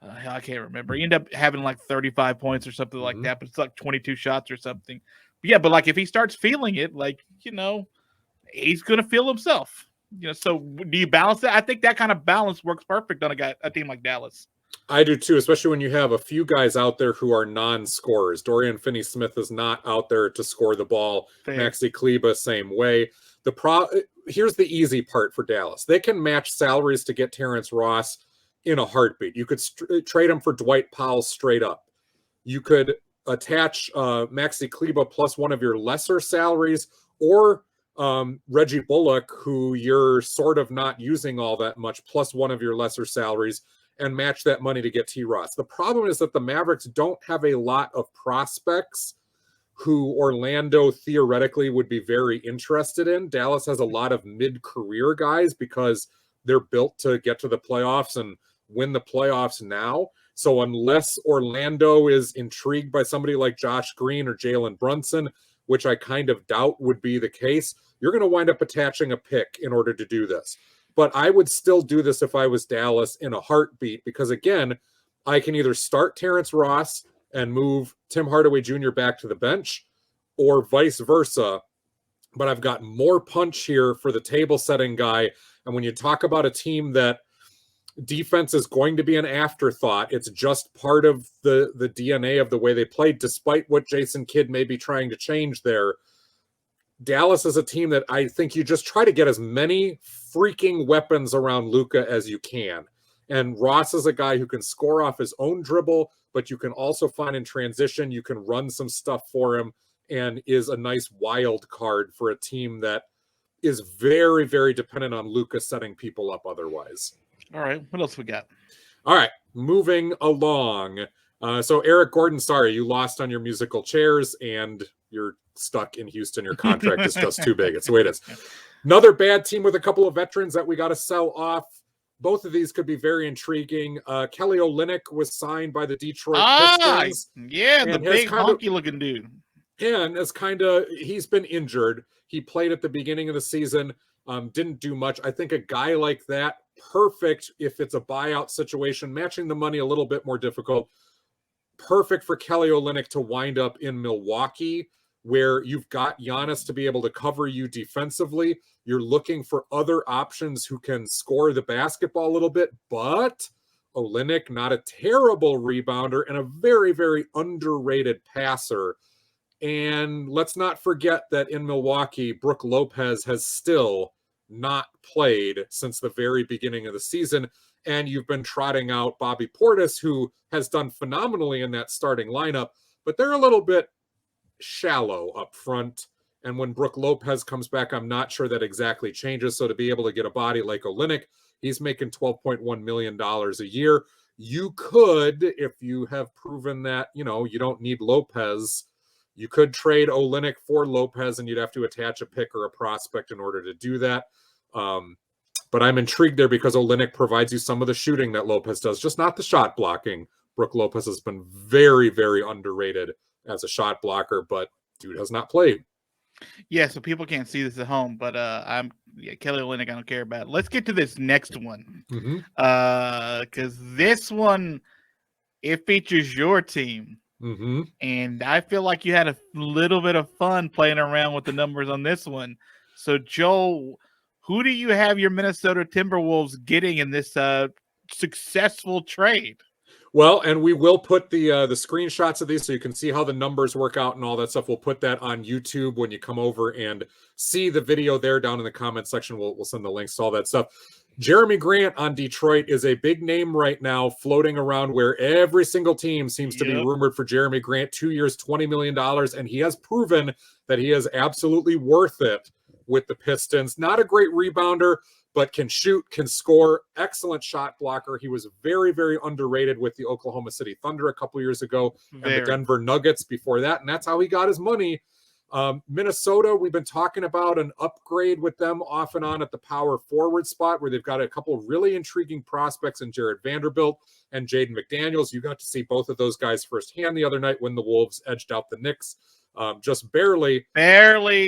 I can't remember. He ended up having 35 points or something like that, but it's 22 shots or something. But yeah, but if he starts feeling it, he's going to feel himself. So do you balance that? I think that kind of balance works perfect on a team like Dallas. I do too, especially when you have a few guys out there who are non-scorers. Dorian Finney-Smith is not out there to score the ball. Fair. Maxi Kleber, same way. Here's the easy part for Dallas. They can match salaries to get Terrence Ross in a heartbeat. You could trade him for Dwight Powell straight up. You could attach Maxi Kleber plus one of your lesser salaries, or Reggie Bullock, who you're sort of not using all that much, plus one of your lesser salaries, and match that money to get T. Ross. The problem is that the Mavericks don't have a lot of prospects who Orlando theoretically would be very interested in. Dallas has a lot of mid-career guys because they're built to get to the playoffs and win the playoffs now. So unless Orlando is intrigued by somebody like Josh Green or Jalen Brunson, which I kind of doubt would be the case, you're going to wind up attaching a pick in order to do this. But I would still do this if I was Dallas in a heartbeat, because again, I can either start Terrence Ross and move Tim Hardaway Jr. back to the bench, or vice versa. But I've got more punch here for the table setting guy. And when you talk about a team that defense is going to be an afterthought, it's just part of the DNA of the way they played, despite what Jason Kidd may be trying to change there. Dallas is a team that I think you just try to get as many freaking weapons around Luka as you can. And Ross is a guy who can score off his own dribble, but you can also find in transition, you can run some stuff for him, and is a nice wild card for a team that is very, very dependent on Luka setting people up otherwise. All right, what else we got? All right, moving along. So Eric Gordon, sorry, you lost on your musical chairs and you're stuck in Houston. Your contract is just too big. It's the way it is. Another bad team with a couple of veterans that we got to sell off. Both of these could be very intriguing. Kelly Olynyk was signed by the Detroit Pistons. Yeah, the big honky looking dude. And he's been injured. He played at the beginning of the season, didn't do much. I think a guy like that, perfect if it's a buyout situation, matching the money a little bit more difficult. Perfect for Kelly Olynyk to wind up in Milwaukee, where you've got Giannis to be able to cover you defensively. You're looking for other options who can score the basketball a little bit, but Olynyk, not a terrible rebounder and a very, very underrated passer. And let's not forget that in Milwaukee, Brook Lopez has still not played since the very beginning of the season. And you've been trotting out Bobby Portis, who has done phenomenally in that starting lineup, but they're a little bit shallow up front. And when Brook Lopez comes back, I'm not sure that exactly changes. So to be able to get a body like Olynyk, he's making $12.1 million a year. You could, if you have proven that, you don't need Lopez, you could trade Olynyk for Lopez, and you'd have to attach a pick or a prospect in order to do that. But I'm intrigued there because Olynyk provides you some of the shooting that Lopez does, just not the shot blocking. Brook Lopez has been very, very underrated as a shot blocker, but dude has not played. Yeah, so people can't see this at home, but Kelly Olynyk, I don't care about. Let's get to this next one. Because this one, it features your team. And I feel like you had a little bit of fun playing around with the numbers on this one. So, Joe, who do you have your Minnesota Timberwolves getting in this successful trade? Well, and we will put the screenshots of these so you can see how the numbers work out and all that stuff. We'll put that on YouTube when you come over and see the video there down in the comment section. We'll send the links to all that stuff. Jerami Grant on Detroit is a big name right now, floating around where every single team seems to be rumored for Jerami Grant. 2 years, $20 million, and he has proven that he is absolutely worth it with the Pistons. Not a great rebounder, but can shoot, can score, excellent shot blocker. He was very, very underrated with the Oklahoma City Thunder a couple years ago and the Denver Nuggets before that, and that's how he got his money. Minnesota, we've been talking about an upgrade with them off and on at the power forward spot, where they've got a couple of really intriguing prospects in Jared Vanderbilt and Jaden McDaniels. You got to see both of those guys firsthand the other night when the Wolves edged out the Knicks, just barely. And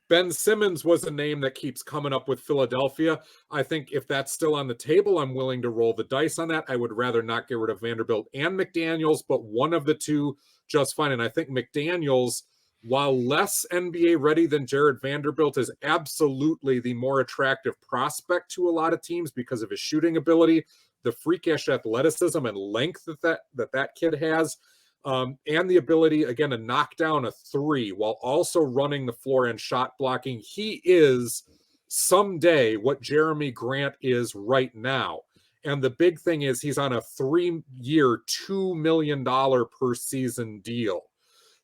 Ben Simmons was a name that keeps coming up with Philadelphia. I think if that's still on the table, I'm willing to roll the dice on that. I would rather not get rid of Vanderbilt and McDaniels, but one of the two just fine. And I think McDaniels while less NBA ready than Jared Vanderbilt, is absolutely the more attractive prospect to a lot of teams because of his shooting ability, the freakish athleticism and length that kid has, and the ability, again, to knock down a three while also running the floor and shot blocking. He is someday what Jerami Grant is right now. And the big thing is he's on a 3-year, $2 million per season deal.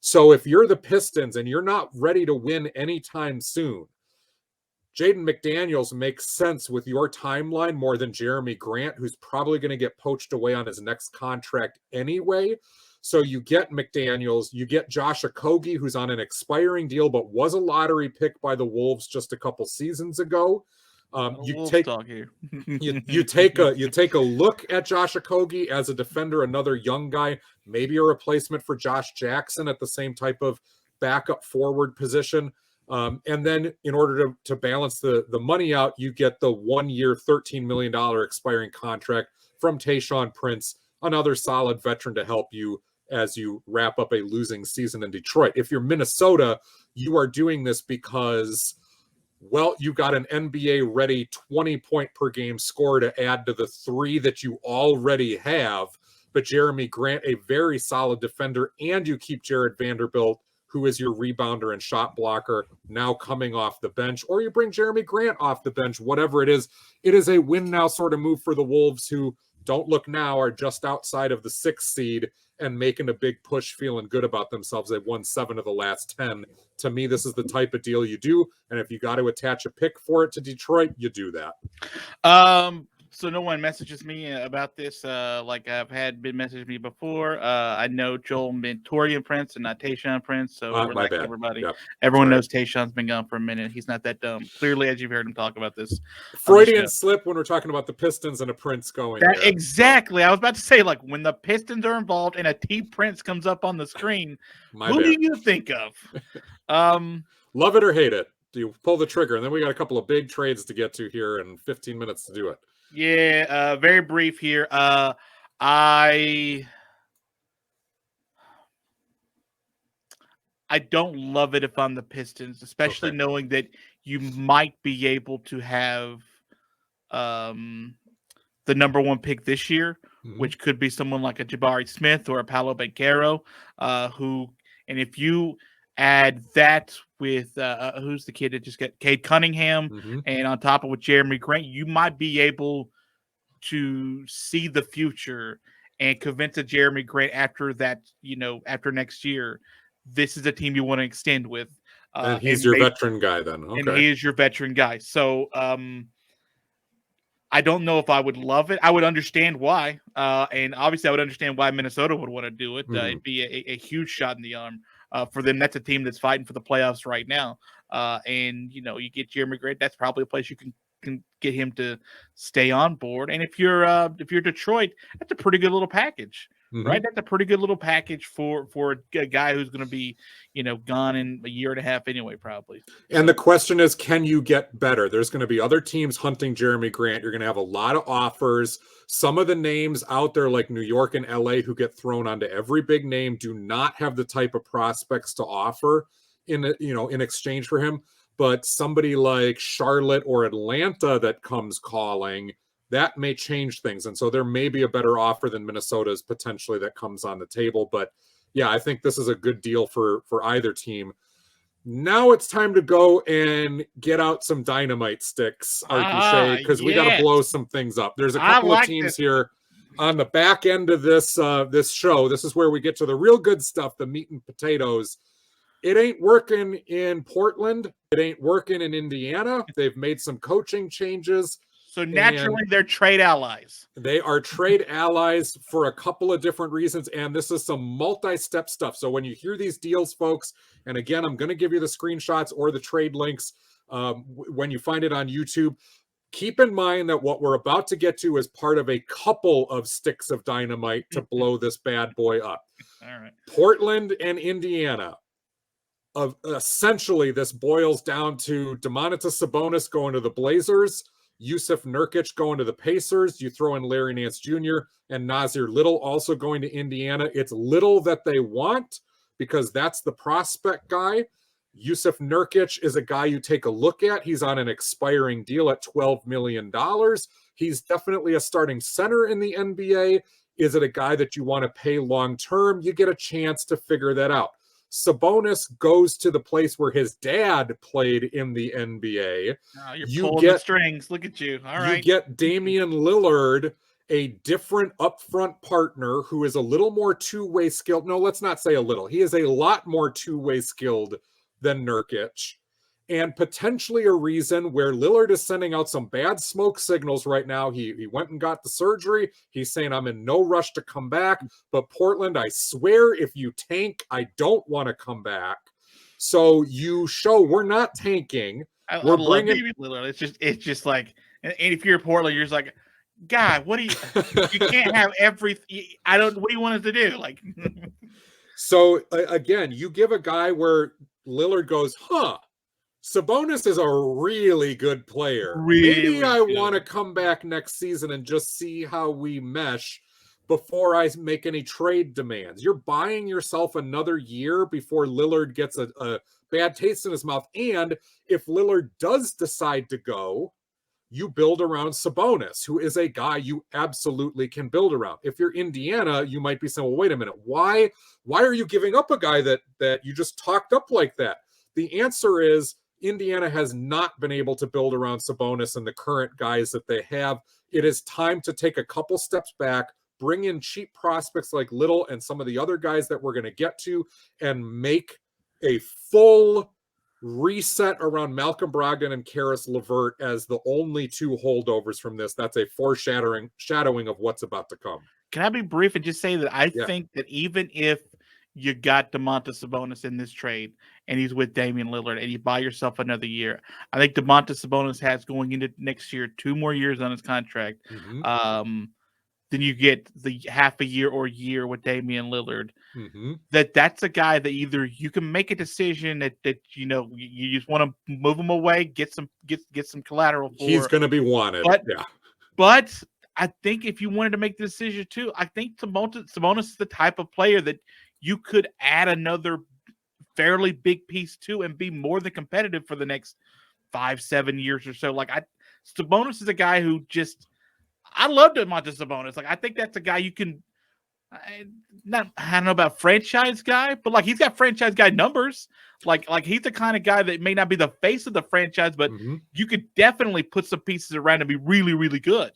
So if you're the Pistons and you're not ready to win anytime soon, Jaden McDaniels makes sense with your timeline more than Jerami Grant, who's probably going to get poached away on his next contract anyway. So you get McDaniels, you get Josh Okogie, who's on an expiring deal, but was a lottery pick by the Wolves just a couple seasons ago. You take a look at Josh Okogie as a defender, another young guy, maybe a replacement for Josh Jackson at the same type of backup forward position. And then in order to balance the money out, you get the 1-year, $13 million expiring contract from Tayshaun Prince, another solid veteran to help you as you wrap up a losing season in Detroit. If you're Minnesota, you are doing this because, well, you got an NBA-ready 20-point-per-game scorer to add to the 3 that you already have, but Jerami Grant, a very solid defender, and you keep Jared Vanderbilt, who is your rebounder and shot blocker, now coming off the bench, or you bring Jerami Grant off the bench, whatever it is a win-now sort of move for the Wolves, who don't look now, are just outside of the 6th seed and making a big push, feeling good about themselves. They've won 7 of the last 10. To me, this is the type of deal you do. And if you got to attach a pick for it to Detroit, you do that. So no one messages me about this, like I've been messaging me before. I know Joel meant Torian Prince and not Tayshaun Prince. So my bad. Everybody, yep. Everyone knows Tayshaun's been gone for a minute. He's not that dumb. Clearly, as you've heard him talk about this. Freudian slip when we're talking about the Pistons and a Prince going there. Exactly. I was about to say, like, when the Pistons are involved and a T Prince comes up on the screen, who do you think of? Love it or hate it? Do you pull the trigger? And then we got a couple of big trades to get to here and 15 minutes to do it. Yeah, very brief here. I don't love it if I'm the Pistons, especially knowing that you might be able to have the number 1 pick this year, which could be someone like a Jabari Smith or a Paolo Banchero, and if you add that with who's the kid that just got Cade Cunningham, and on top of with Jerami Grant, you might be able to see the future and convince a Jerami Grant after that, after next year, this is a team you want to extend with. And he's your veteran guy then. Okay. And he is your veteran guy. So I don't know if I would love it. I would understand why. And obviously I would understand why Minnesota would want to do it. It'd be a huge shot in the arm. For them, that's a team that's fighting for the playoffs right now. And you get Jerami Grant, that's probably a place you can get him to stay on board. And if you're Detroit, that's a pretty good little package, right? That's a pretty good little package for a guy who's going to be, gone in a year and a half anyway, probably. And the question is, can you get better? There's going to be other teams hunting Jerami Grant. You're going to have a lot of offers. Some of the names out there, like New York and LA, who get thrown onto every big name, do not have the type of prospects to offer in exchange for him. But somebody like Charlotte or Atlanta that comes calling, that may change things. And so there may be a better offer than Minnesota's potentially that comes on the table. But yeah, I think this is a good deal for either team. Now it's time to go and get out some dynamite sticks, Arky Shea, because we got to blow some things up. There's a couple of teams here on the back end of this show. This is where we get to the real good stuff, the meat and potatoes. It ain't working in Portland. It ain't working in Indiana. They've made some coaching changes. So naturally, they're trade allies. They are trade allies for a couple of different reasons, and this is some multi-step stuff. So when you hear these deals, folks, and again, I'm going to give you the screenshots or the trade links when you find it on YouTube, keep in mind that what we're about to get to is part of a couple of sticks of dynamite to blow this bad boy up. All right. Portland and Indiana. Essentially, this boils down to Domantas Sabonis going to the Blazers, Yusuf Nurkic going to the Pacers. You throw in Larry Nance Jr. and Nasir Little also going to Indiana. It's Little that they want. because that's the prospect guy. Yusuf Nurkic is a guy you take a look at. He's on an expiring deal at $12 million. He's definitely a starting center in the NBA. Is it a guy that you want to pay long-term? You get a chance to figure that out. Sabonis goes to the place where his dad played in the NBA. Oh, you're pulling the strings. Look at you. All right. You get Damian Lillard, a different upfront partner who is a little more two-way skilled. No, let's not say a little. He is a lot more two-way skilled than Nurkic, and potentially a reason where Lillard is sending out some bad smoke signals right now. He went and got the surgery. He's saying, I'm in no rush to come back, but Portland, I swear, if you tank, I don't want to come back. So you show we're not tanking. We're bringing Lillard. It's just like, and if you're Portland, you're just like, God, what do you can't have everything. What do you want us to do? Like, so again, you give a guy where Lillard goes, Sabonis is a really good player. Maybe I want to come back next season and just see how we mesh before I make any trade demands. You're buying yourself another year before Lillard gets a bad taste in his mouth. And if Lillard does decide to go, you build around Sabonis, who is a guy you absolutely can build around. If you're Indiana, you might be saying, well, wait a minute. Why are you giving up a guy that you just talked up like that? The answer is Indiana has not been able to build around Sabonis and the current guys that they have. It is time to take a couple steps back, bring in cheap prospects like Little and some of the other guys that we're going to get to, and make a full reset around Malcolm Brogdon and Karis LeVert as the only two holdovers from this. That's a foreshadowing of what's about to come. Can I be brief and just say that I think that even if you got Domantas Sabonis in this trade and he's with Damian Lillard and you buy yourself another year, I think Domantas Sabonis has going into next year 2 more years on his contract. Mm-hmm. Then you get the half a year or year with Damian Lillard. Mm-hmm. That's a guy that either you can make a decision that you just want to move him away, get some collateral for. He's going to be wanted. But I think if you wanted to make the decision too, I think Sabonis is the type of player that you could add another fairly big piece to and be more than competitive for the next 5-7 years or so. Like Sabonis is a guy who I love Domantas Sabonis. Like I think that's a guy you can I don't know about franchise guy, but like he's got franchise guy numbers. Like he's the kind of guy that may not be the face of the franchise, but you could definitely put some pieces around and be really, really good.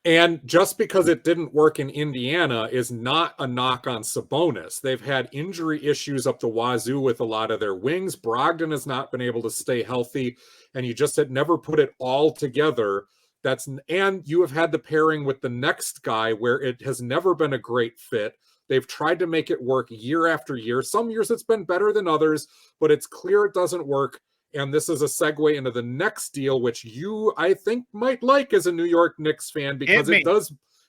And just because it didn't work in Indiana is not a knock on Sabonis. They've had injury issues up the wazoo with a lot of their wings. Brogdon has not been able to stay healthy, and you just had never put it all together. And you have had the pairing with the next guy where it has never been a great fit. They've tried to make it work year after year. Some years it's been better than others, but it's clear it doesn't work. And this is a segue into the next deal, which you, I think, might like as a New York Knicks fan, because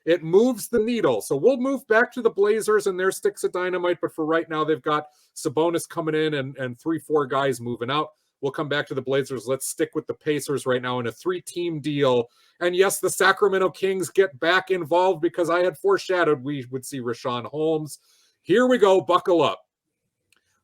it moves the needle. So we'll move back to the Blazers and their sticks of dynamite. But for right now, they've got Sabonis coming in and 3-4 guys moving out. We'll come back to the Blazers. Let's stick with the Pacers right now in a 3-team deal. And yes, the Sacramento Kings get back involved because I had foreshadowed we would see Rashaan Holmes. Here we go. Buckle up.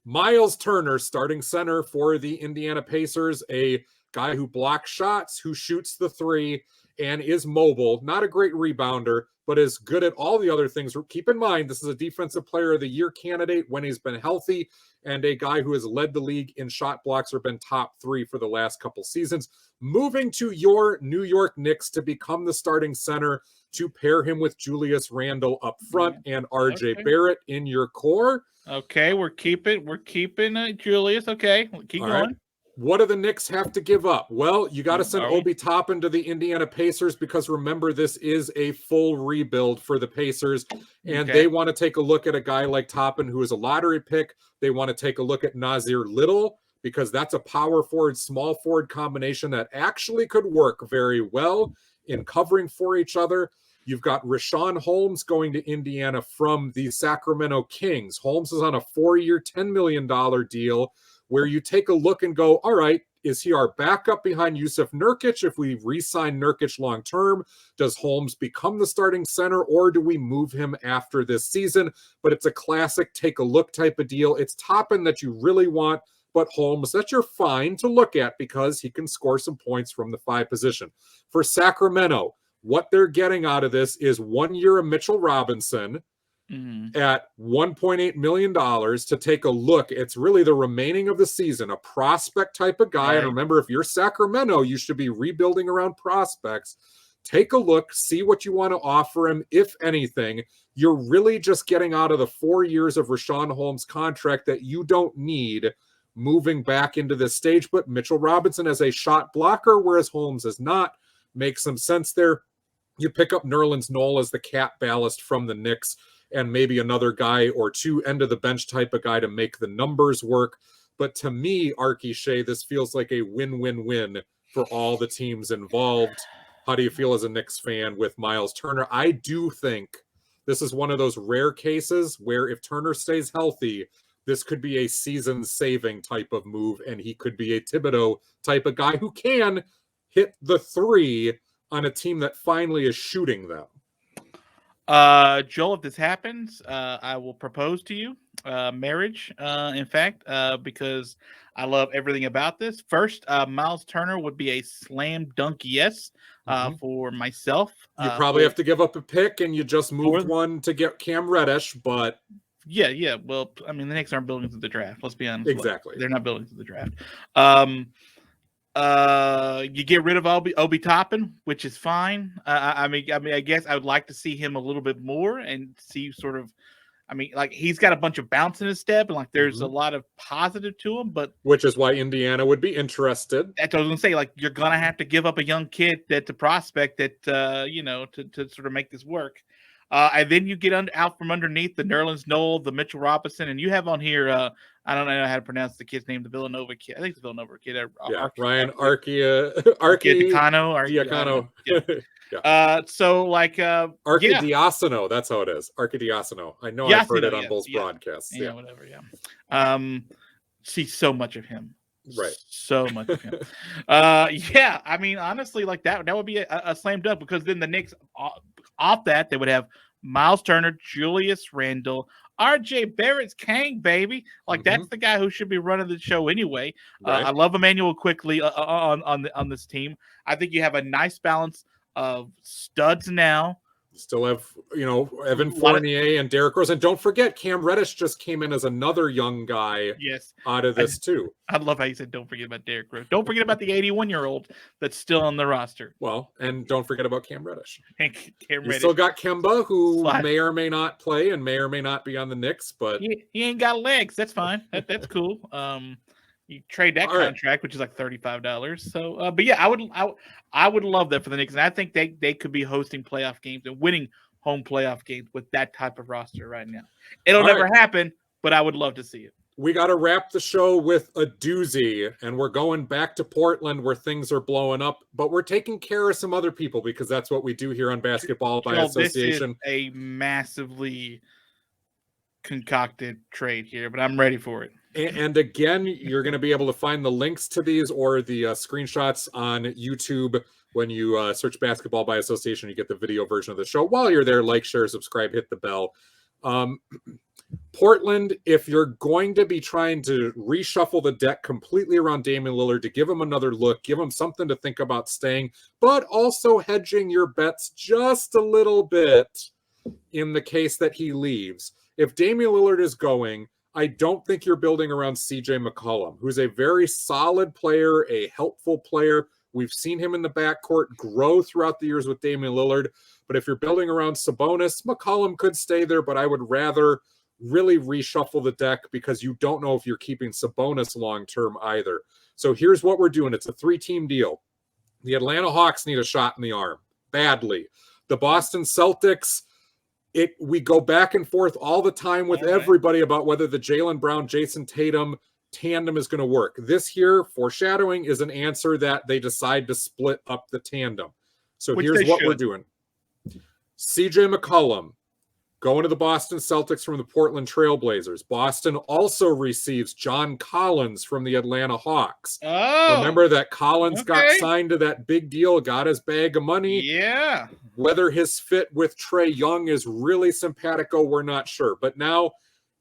Miles Turner, starting center for the Indiana Pacers, a guy who blocks shots, who shoots the three, and is mobile. Not a great rebounder, but is good at all the other things. Keep in mind, this is a Defensive Player of the Year candidate when he's been healthy, and a guy who has led the league in shot blocks or been top 3 for the last couple seasons. Moving to your New York Knicks to become the starting center, to pair him with Julius Randle up front and RJ Barrett in your core. Okay, we're keeping Julius. Okay, keep going. Right. What do the Knicks have to give up? Well, you got to send Obi Toppin to the Indiana Pacers, because remember, this is a full rebuild for the Pacers, and they want to take a look at a guy like Toppin, who is a lottery pick. They want to take a look at Nasir Little, because that's a power forward, small forward combination that actually could work very well in covering for each other. You've got Rashaan Holmes going to Indiana from the Sacramento Kings. Holmes is on a 4-year, $10 million deal, where you take a look and go, all right, Is he our backup behind Yusuf Nurkic? If we re-sign Nurkic long-term, does Holmes become the starting center, or do we move him after this season? But it's a classic take a look type of deal. It's Toppin that you really want, but Holmes that you're fine to look at because he can score some points from the 5 position. For Sacramento, what they're getting out of this is 1 year of Mitchell Robinson at $1.8 million to take a look. It's really the remaining of the season, a prospect type of guy. Right. And remember, if you're Sacramento, you should be rebuilding around prospects. Take a look, see what you want to offer him, if anything. You're really just getting out of the 4 years of Rashaan Holmes contract that you don't need moving back into this stage. But Mitchell Robinson as a shot blocker, whereas Holmes is not, makes some sense there. You pick up Nerlens Noel as the cap ballast from the Knicks, and maybe another guy or two end of the bench type of guy to make the numbers work. But to me, Arky, Shea, this feels like a win-win-win for all the teams involved. How do you feel as a Knicks fan with Miles Turner? I do think this is one of those rare cases where if Turner stays healthy, this could be a season-saving type of move, and he could be a Thibodeau type of guy who can hit the 3 on a team that finally is shooting them. Joel, if this happens, I will propose to you marriage, in fact, because I love everything about this. First, Miles Turner would be a slam dunk yes for myself. You probably have to give up a pick, and you just moved one to get Cam Reddish, but... Yeah. Well, I mean, the Knicks aren't building to the draft. Let's be honest. Exactly. They're not building to the draft. You get rid of Obi Toppin, which is fine. I mean, I guess I would like to see him a little bit more and see sort of. I mean, like he's got a bunch of bounce in his step, and like there's a lot of positive to him. But which is why Indiana would be interested. That's what I was gonna say. Like you're gonna have to give up a young kid that's a prospect that to sort of make this work. And then you get out from underneath the Nerlens Noel, the Mitchell Robinson, and you have on here. I don't know how to pronounce the kid's name. The Villanova kid. I think the Villanova kid. Ryan Arky. Diacono. Yeah. So like Arky Diacono. That's how it is. Arky Diacono. I know I've heard it on both broadcasts. Yeah, whatever. Yeah. See so much of him. Right. So much of him. Yeah. I mean, honestly, like that would be a slam dunk because then the Knicks off that they would have Miles Turner, Julius Randle, RJ Barrett's Kang, baby. Like that's the guy who should be running the show anyway. Right. I love Emmanuel quickly on this team. I think you have a nice balance of studs now. Still have, Evan Fournier and Derrick Rose. And don't forget, Cam Reddish just came in as another young guy out of this too. I love how you said don't forget about Derrick Rose. Don't forget about the 81-year-old that's still on the roster. Well, and don't forget about Cam Reddish. You still got Kemba, who may or may not play and may or may not be on the Knicks, but he ain't got legs. That's fine. That's cool. You trade that contract, which is like $35. So, but yeah, I would love that for the Knicks, and I think they could be hosting playoff games and winning home playoff games with that type of roster right now. It'll never happen, but I would love to see it. We got to wrap the show with a doozy, and we're going back to Portland where things are blowing up, but we're taking care of some other people because that's what we do here on Basketball by Association. This is a massively concocted trade here, but I'm ready for it. And again, you're going to be able to find the links to these or the screenshots on YouTube when you search Basketball by Association. You get the video version of the show. While you're there, like, share, subscribe, hit the bell. Portland, if you're going to be trying to reshuffle the deck completely around Damian Lillard to give him another look, give him something to think about staying, but also hedging your bets just a little bit in the case that he leaves. If Damian Lillard is going, I don't think you're building around CJ McCollum, who's a very solid player, a helpful player. We've seen him in the backcourt grow throughout the years with Damian Lillard. But if you're building around Sabonis, McCollum could stay there, but I would rather really reshuffle the deck because you don't know if you're keeping Sabonis long-term either. So here's what we're doing. It's a 3-team deal. The Atlanta Hawks need a shot in the arm badly. The Boston Celtics, we go back and forth all the time with everybody about whether the Jaylen Brown, Jason Tatum tandem is going to work. This here, foreshadowing, is an answer that they decide to split up the tandem. So here's what we're doing. CJ McCollum Going to the Boston Celtics from the Portland Trailblazers. Boston also receives John Collins from the Atlanta Hawks. Oh, remember that Collins got signed to that big deal, got his bag of money. Yeah. Whether his fit with Trae Young is really simpatico, we're not sure. But now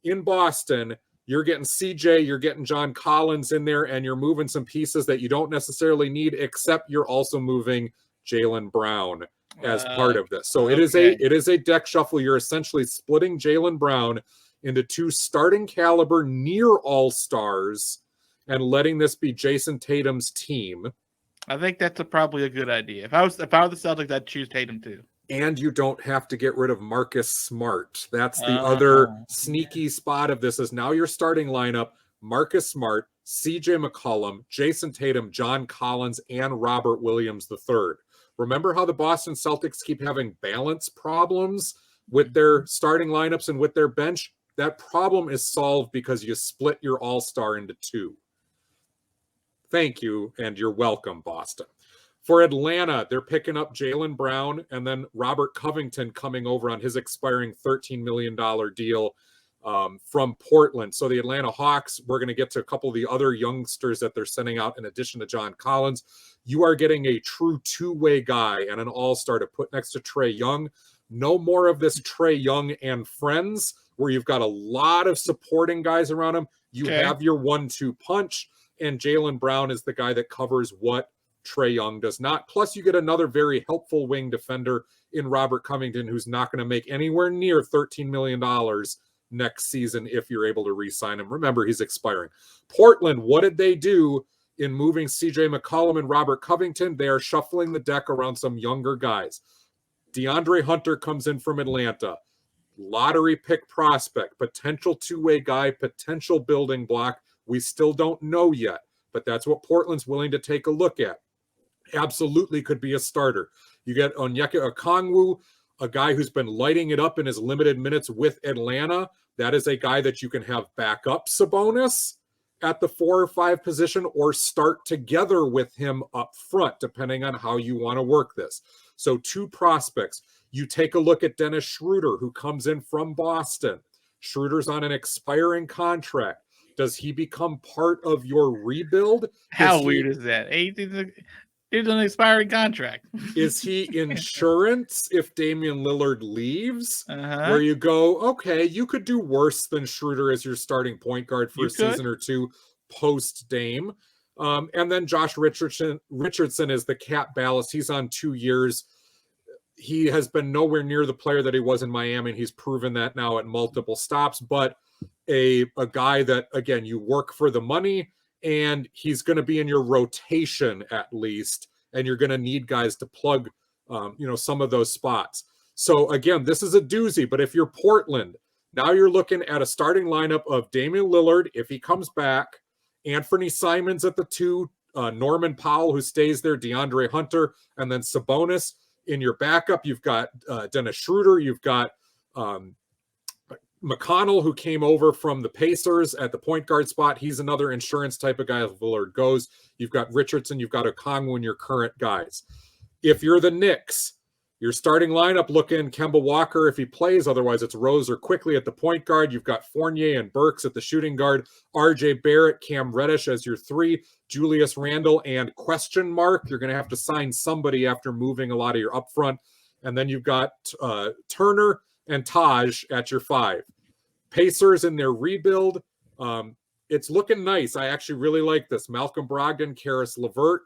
in Boston, you're getting CJ, you're getting John Collins in there, and you're moving some pieces that you don't necessarily need, except you're also moving Jaylen Brown as part of this. So it is a deck shuffle. You're essentially splitting Jaylen Brown into 2 starting caliber near all-stars and letting this be Jason Tatum's team. I think that's probably a good idea. If I were the Celtics, I'd choose Tatum too. And you don't have to get rid of Marcus Smart. That's the other sneaky spot of this is now your starting lineup, Marcus Smart, CJ McCollum, Jason Tatum, John Collins, and Robert Williams III. Remember how the Boston Celtics keep having balance problems with their starting lineups and with their bench? That problem is solved because you split your all-star into 2. Thank you, and you're welcome, Boston. For Atlanta, they're picking up Jaylen Brown and then Robert Covington coming over on his expiring $13 million deal from Portland. So the Atlanta Hawks, we're going to get to a couple of the other youngsters that they're sending out in addition to John Collins. You are getting a true 2-way guy and an all-star to put next to Trae Young. No more of this Trae Young and friends where you've got a lot of supporting guys around him. You have your 1-2 punch, and Jaylen Brown is the guy that covers what Trae Young does not. Plus, you get another very helpful wing defender in Robert Covington, who's not going to make anywhere near $13 million next season if you're able to re-sign him. Remember, he's expiring. Portland, what did they do in moving CJ McCollum and Robert Covington? They are shuffling the deck around some younger guys. DeAndre Hunter comes in from Atlanta. Lottery pick prospect, potential 2-way guy, potential building block. We still don't know yet, but that's what Portland's willing to take a look at. Absolutely could be a starter. You get Onyeka Okongwu, a guy who's been lighting it up in his limited minutes with Atlanta. That is a guy that you can have back up Sabonis at the 4 or 5 position or start together with him up front, depending on how you want to work this. So 2 prospects. You take a look at Dennis Schroeder, who comes in from Boston. Schroeder's on an expiring contract. Does he become part of your rebuild? How weird is that? It's an expiring contract. Is he insurance if Damien Lillard leaves? Where you go, okay, you could do worse than Schroeder as your starting point guard for a season or 2 post Dame. And then Josh Richardson is the cap ballast. He's on 2 years. He has been nowhere near the player that he was in Miami, and he's proven that now at multiple stops. But a guy that, again, you work for the money, and he's going to be in your rotation at least, and you're going to need guys to plug, some of those spots. So again, this is a doozy, but if you're Portland, now you're looking at a starting lineup of Damian Lillard, if he comes back, Anthony Simons at the 2, Norman Powell, who stays there, DeAndre Hunter, and then Sabonis. In your backup, you've got Dennis Schroeder, you've got McConnell, who came over from the Pacers at the point guard spot. He's another insurance type of guy if Lillard goes. You've got Richardson, you've got Okongwu in your current guys. If you're the Knicks, your starting lineup looking Kemba Walker if he plays. Otherwise, it's Rose or Quickly at the point guard. You've got Fournier and Burks at the shooting guard. RJ Barrett, Cam Reddish as your 3. Julius Randle and question mark. You're going to have to sign somebody after moving a lot of your upfront. And then you've got Turner and Taj at your 5. Pacers in their rebuild. It's looking nice. I actually really like this. Malcolm Brogdon, Karis LeVert,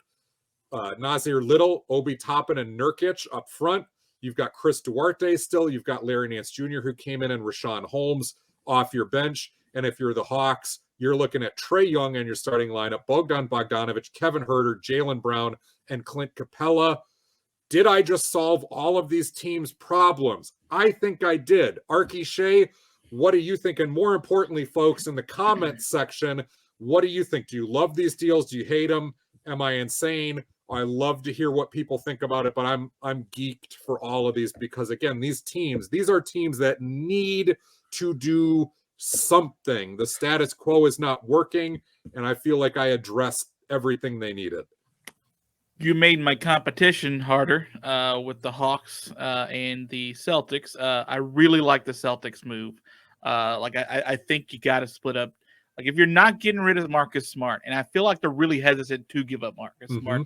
Nasir Little, Obi Toppin, and Nurkic up front. You've got Chris Duarte still. You've got Larry Nance Jr., who came in, and Rashaan Holmes off your bench. And if you're the Hawks, you're looking at Trae Young in your starting lineup, Bogdan Bogdanovic, Kevin Huerter, Jaylen Brown, and Clint Capella. Did I just solve all of these teams' problems? I think I did. Arky, Shea, what do you think? And more importantly, folks, in the comments section, what do you think? Do you love these deals? Do you hate them? Am I insane? I love to hear what people think about it, but I'm geeked for all of these because, again, these are teams that need to do something. The status quo is not working, and I feel like I addressed everything they needed. You made my competition harder with the Hawks and the Celtics. I really like the Celtics move. I think you got to split up. Like, if you're not getting rid of Marcus Smart, and I feel like they're really hesitant to give up Marcus Smart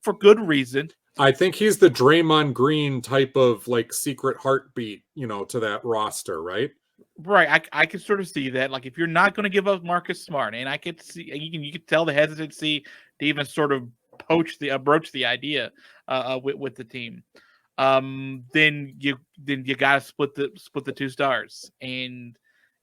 for good reason. I think he's the Draymond Green type of like secret heartbeat, to that roster, right? Right, I can sort of see that. Like, if you're not going to give up Marcus Smart, and I could see you can tell the hesitancy to even sort of broach the idea with the team. Then you got to split the two stars, and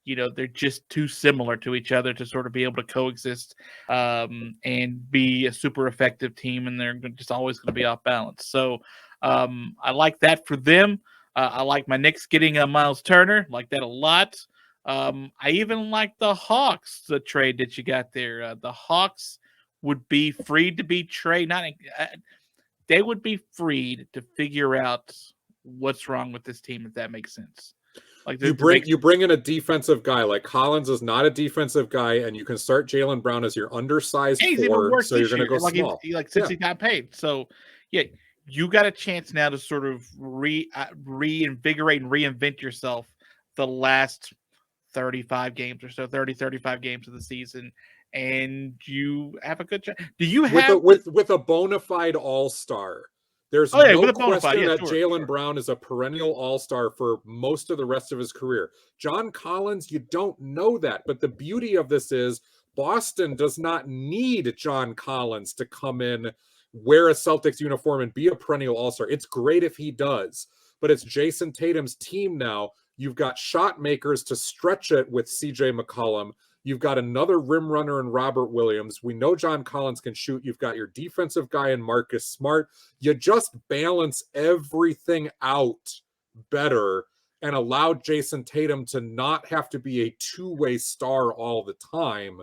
they're just too similar to each other to sort of be able to coexist and be a super effective team, and they're just always going to be off balance. So I like that for them. I like my Knicks getting Miles Turner, like that a lot. I even like the Hawks, the trade that you got there. The Hawks would be free to be traded. They would be freed to figure out what's wrong with this team, if that makes sense. Like, you bring in a defensive guy. Like, Collins is not a defensive guy, and you can start Jaylen Brown as your undersized forward, so you're going to go small. Since he got paid. So, yeah, you got a chance now to sort of reinvigorate and reinvent yourself the last 35 games or so, 35 games of the season, and you have a good chance. Do you have with a bona fide all-star? There's no question that Jaylen Brown is a perennial all-star for most of the rest of his career. John Collins, you don't know that, but the beauty of this is Boston does not need John Collins to come in, wear a Celtics uniform, and be a perennial all-star. It's great if he does, but it's Jason Tatum's team now. You've got shot makers to stretch it with CJ McCollum. You've got another rim runner in Robert Williams. We know John Collins can shoot. You've got your defensive guy in Marcus Smart. You just balance everything out better and allow Jason Tatum to not have to be a two-way star all the time.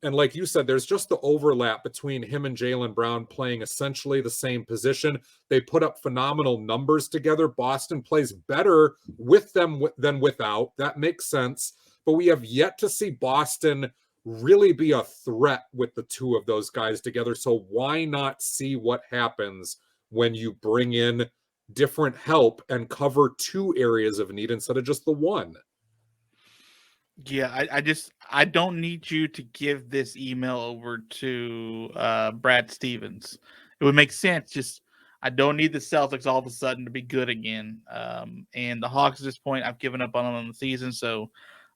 And like you said, there's just the overlap between him and Jaylen Brown playing essentially the same position. They put up phenomenal numbers together. Boston plays better with them than without. That makes sense. But we have yet to see Boston really be a threat with the two of those guys together. So why not see what happens when you bring in different help and cover two areas of need instead of just the one? Yeah, I don't need you to give this email over to Brad Stevens. It would make sense. I don't need the Celtics all of a sudden to be good again. And the Hawks at this point, I've given up on them the season, so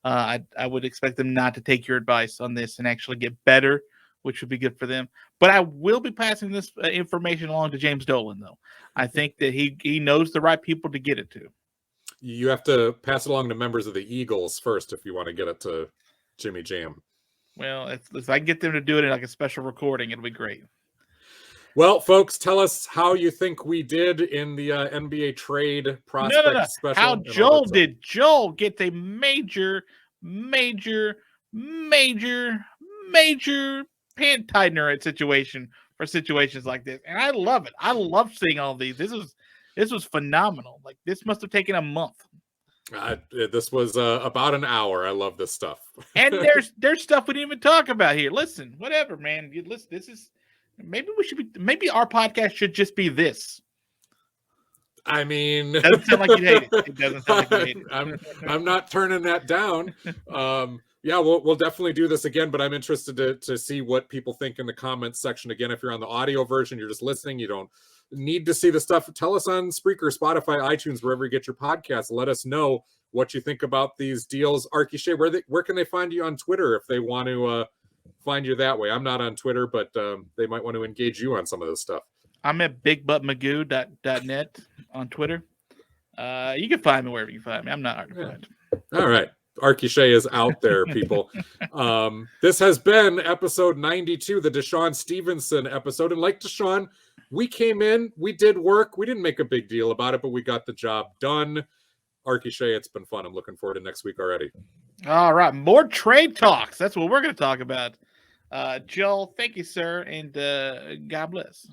I would expect them not to take your advice on this and actually get better, which would be good for them. But I will be passing this information along to James Dolan, though. I think that he knows the right people to get it to. You have to pass it along to members of the Eagles first if you want to get it to Jimmy Jam. Well, if I can get them to do it in like a special recording, it'll be great. Well, folks, tell us how you think we did in the NBA trade prospect special. How Joel did. Joel gets a major pant tightener situation for situations like this. And I love it. I love seeing all these. This was phenomenal. Like, this must have taken a month. This was about an hour. I love this stuff. And there's stuff we didn't even talk about here. Listen, whatever, man. Listen, this is maybe our podcast should just be this. I mean, it doesn't sound like you hate it. It doesn't sound like you hate it. I'm not turning that down. Yeah, we'll definitely do this again, but I'm interested to see what people think in the comments section. Again, if you're on the audio version, you're just listening, you don't need to see the stuff. Tell us on Spreaker, Spotify, iTunes, wherever you get your podcasts. Let us know what you think about these deals. Arky, Shea, where can they find you on Twitter if they want to find you that way? I'm not on Twitter, but they might want to engage you on some of this stuff. I'm at bigbuttmagoo.net on Twitter. You can find me wherever you find me. I'm not hard to find. All right. Arky Shea is out there, people. This has been episode 92, the Desean Stevenson episode. And like Desean, we came in, we did work. We didn't make a big deal about it, but we got the job done. Arky Shea, it's been fun. I'm looking forward to next week already. All right. More trade talks. That's what we're going to talk about. Joel, thank you, sir. And God bless.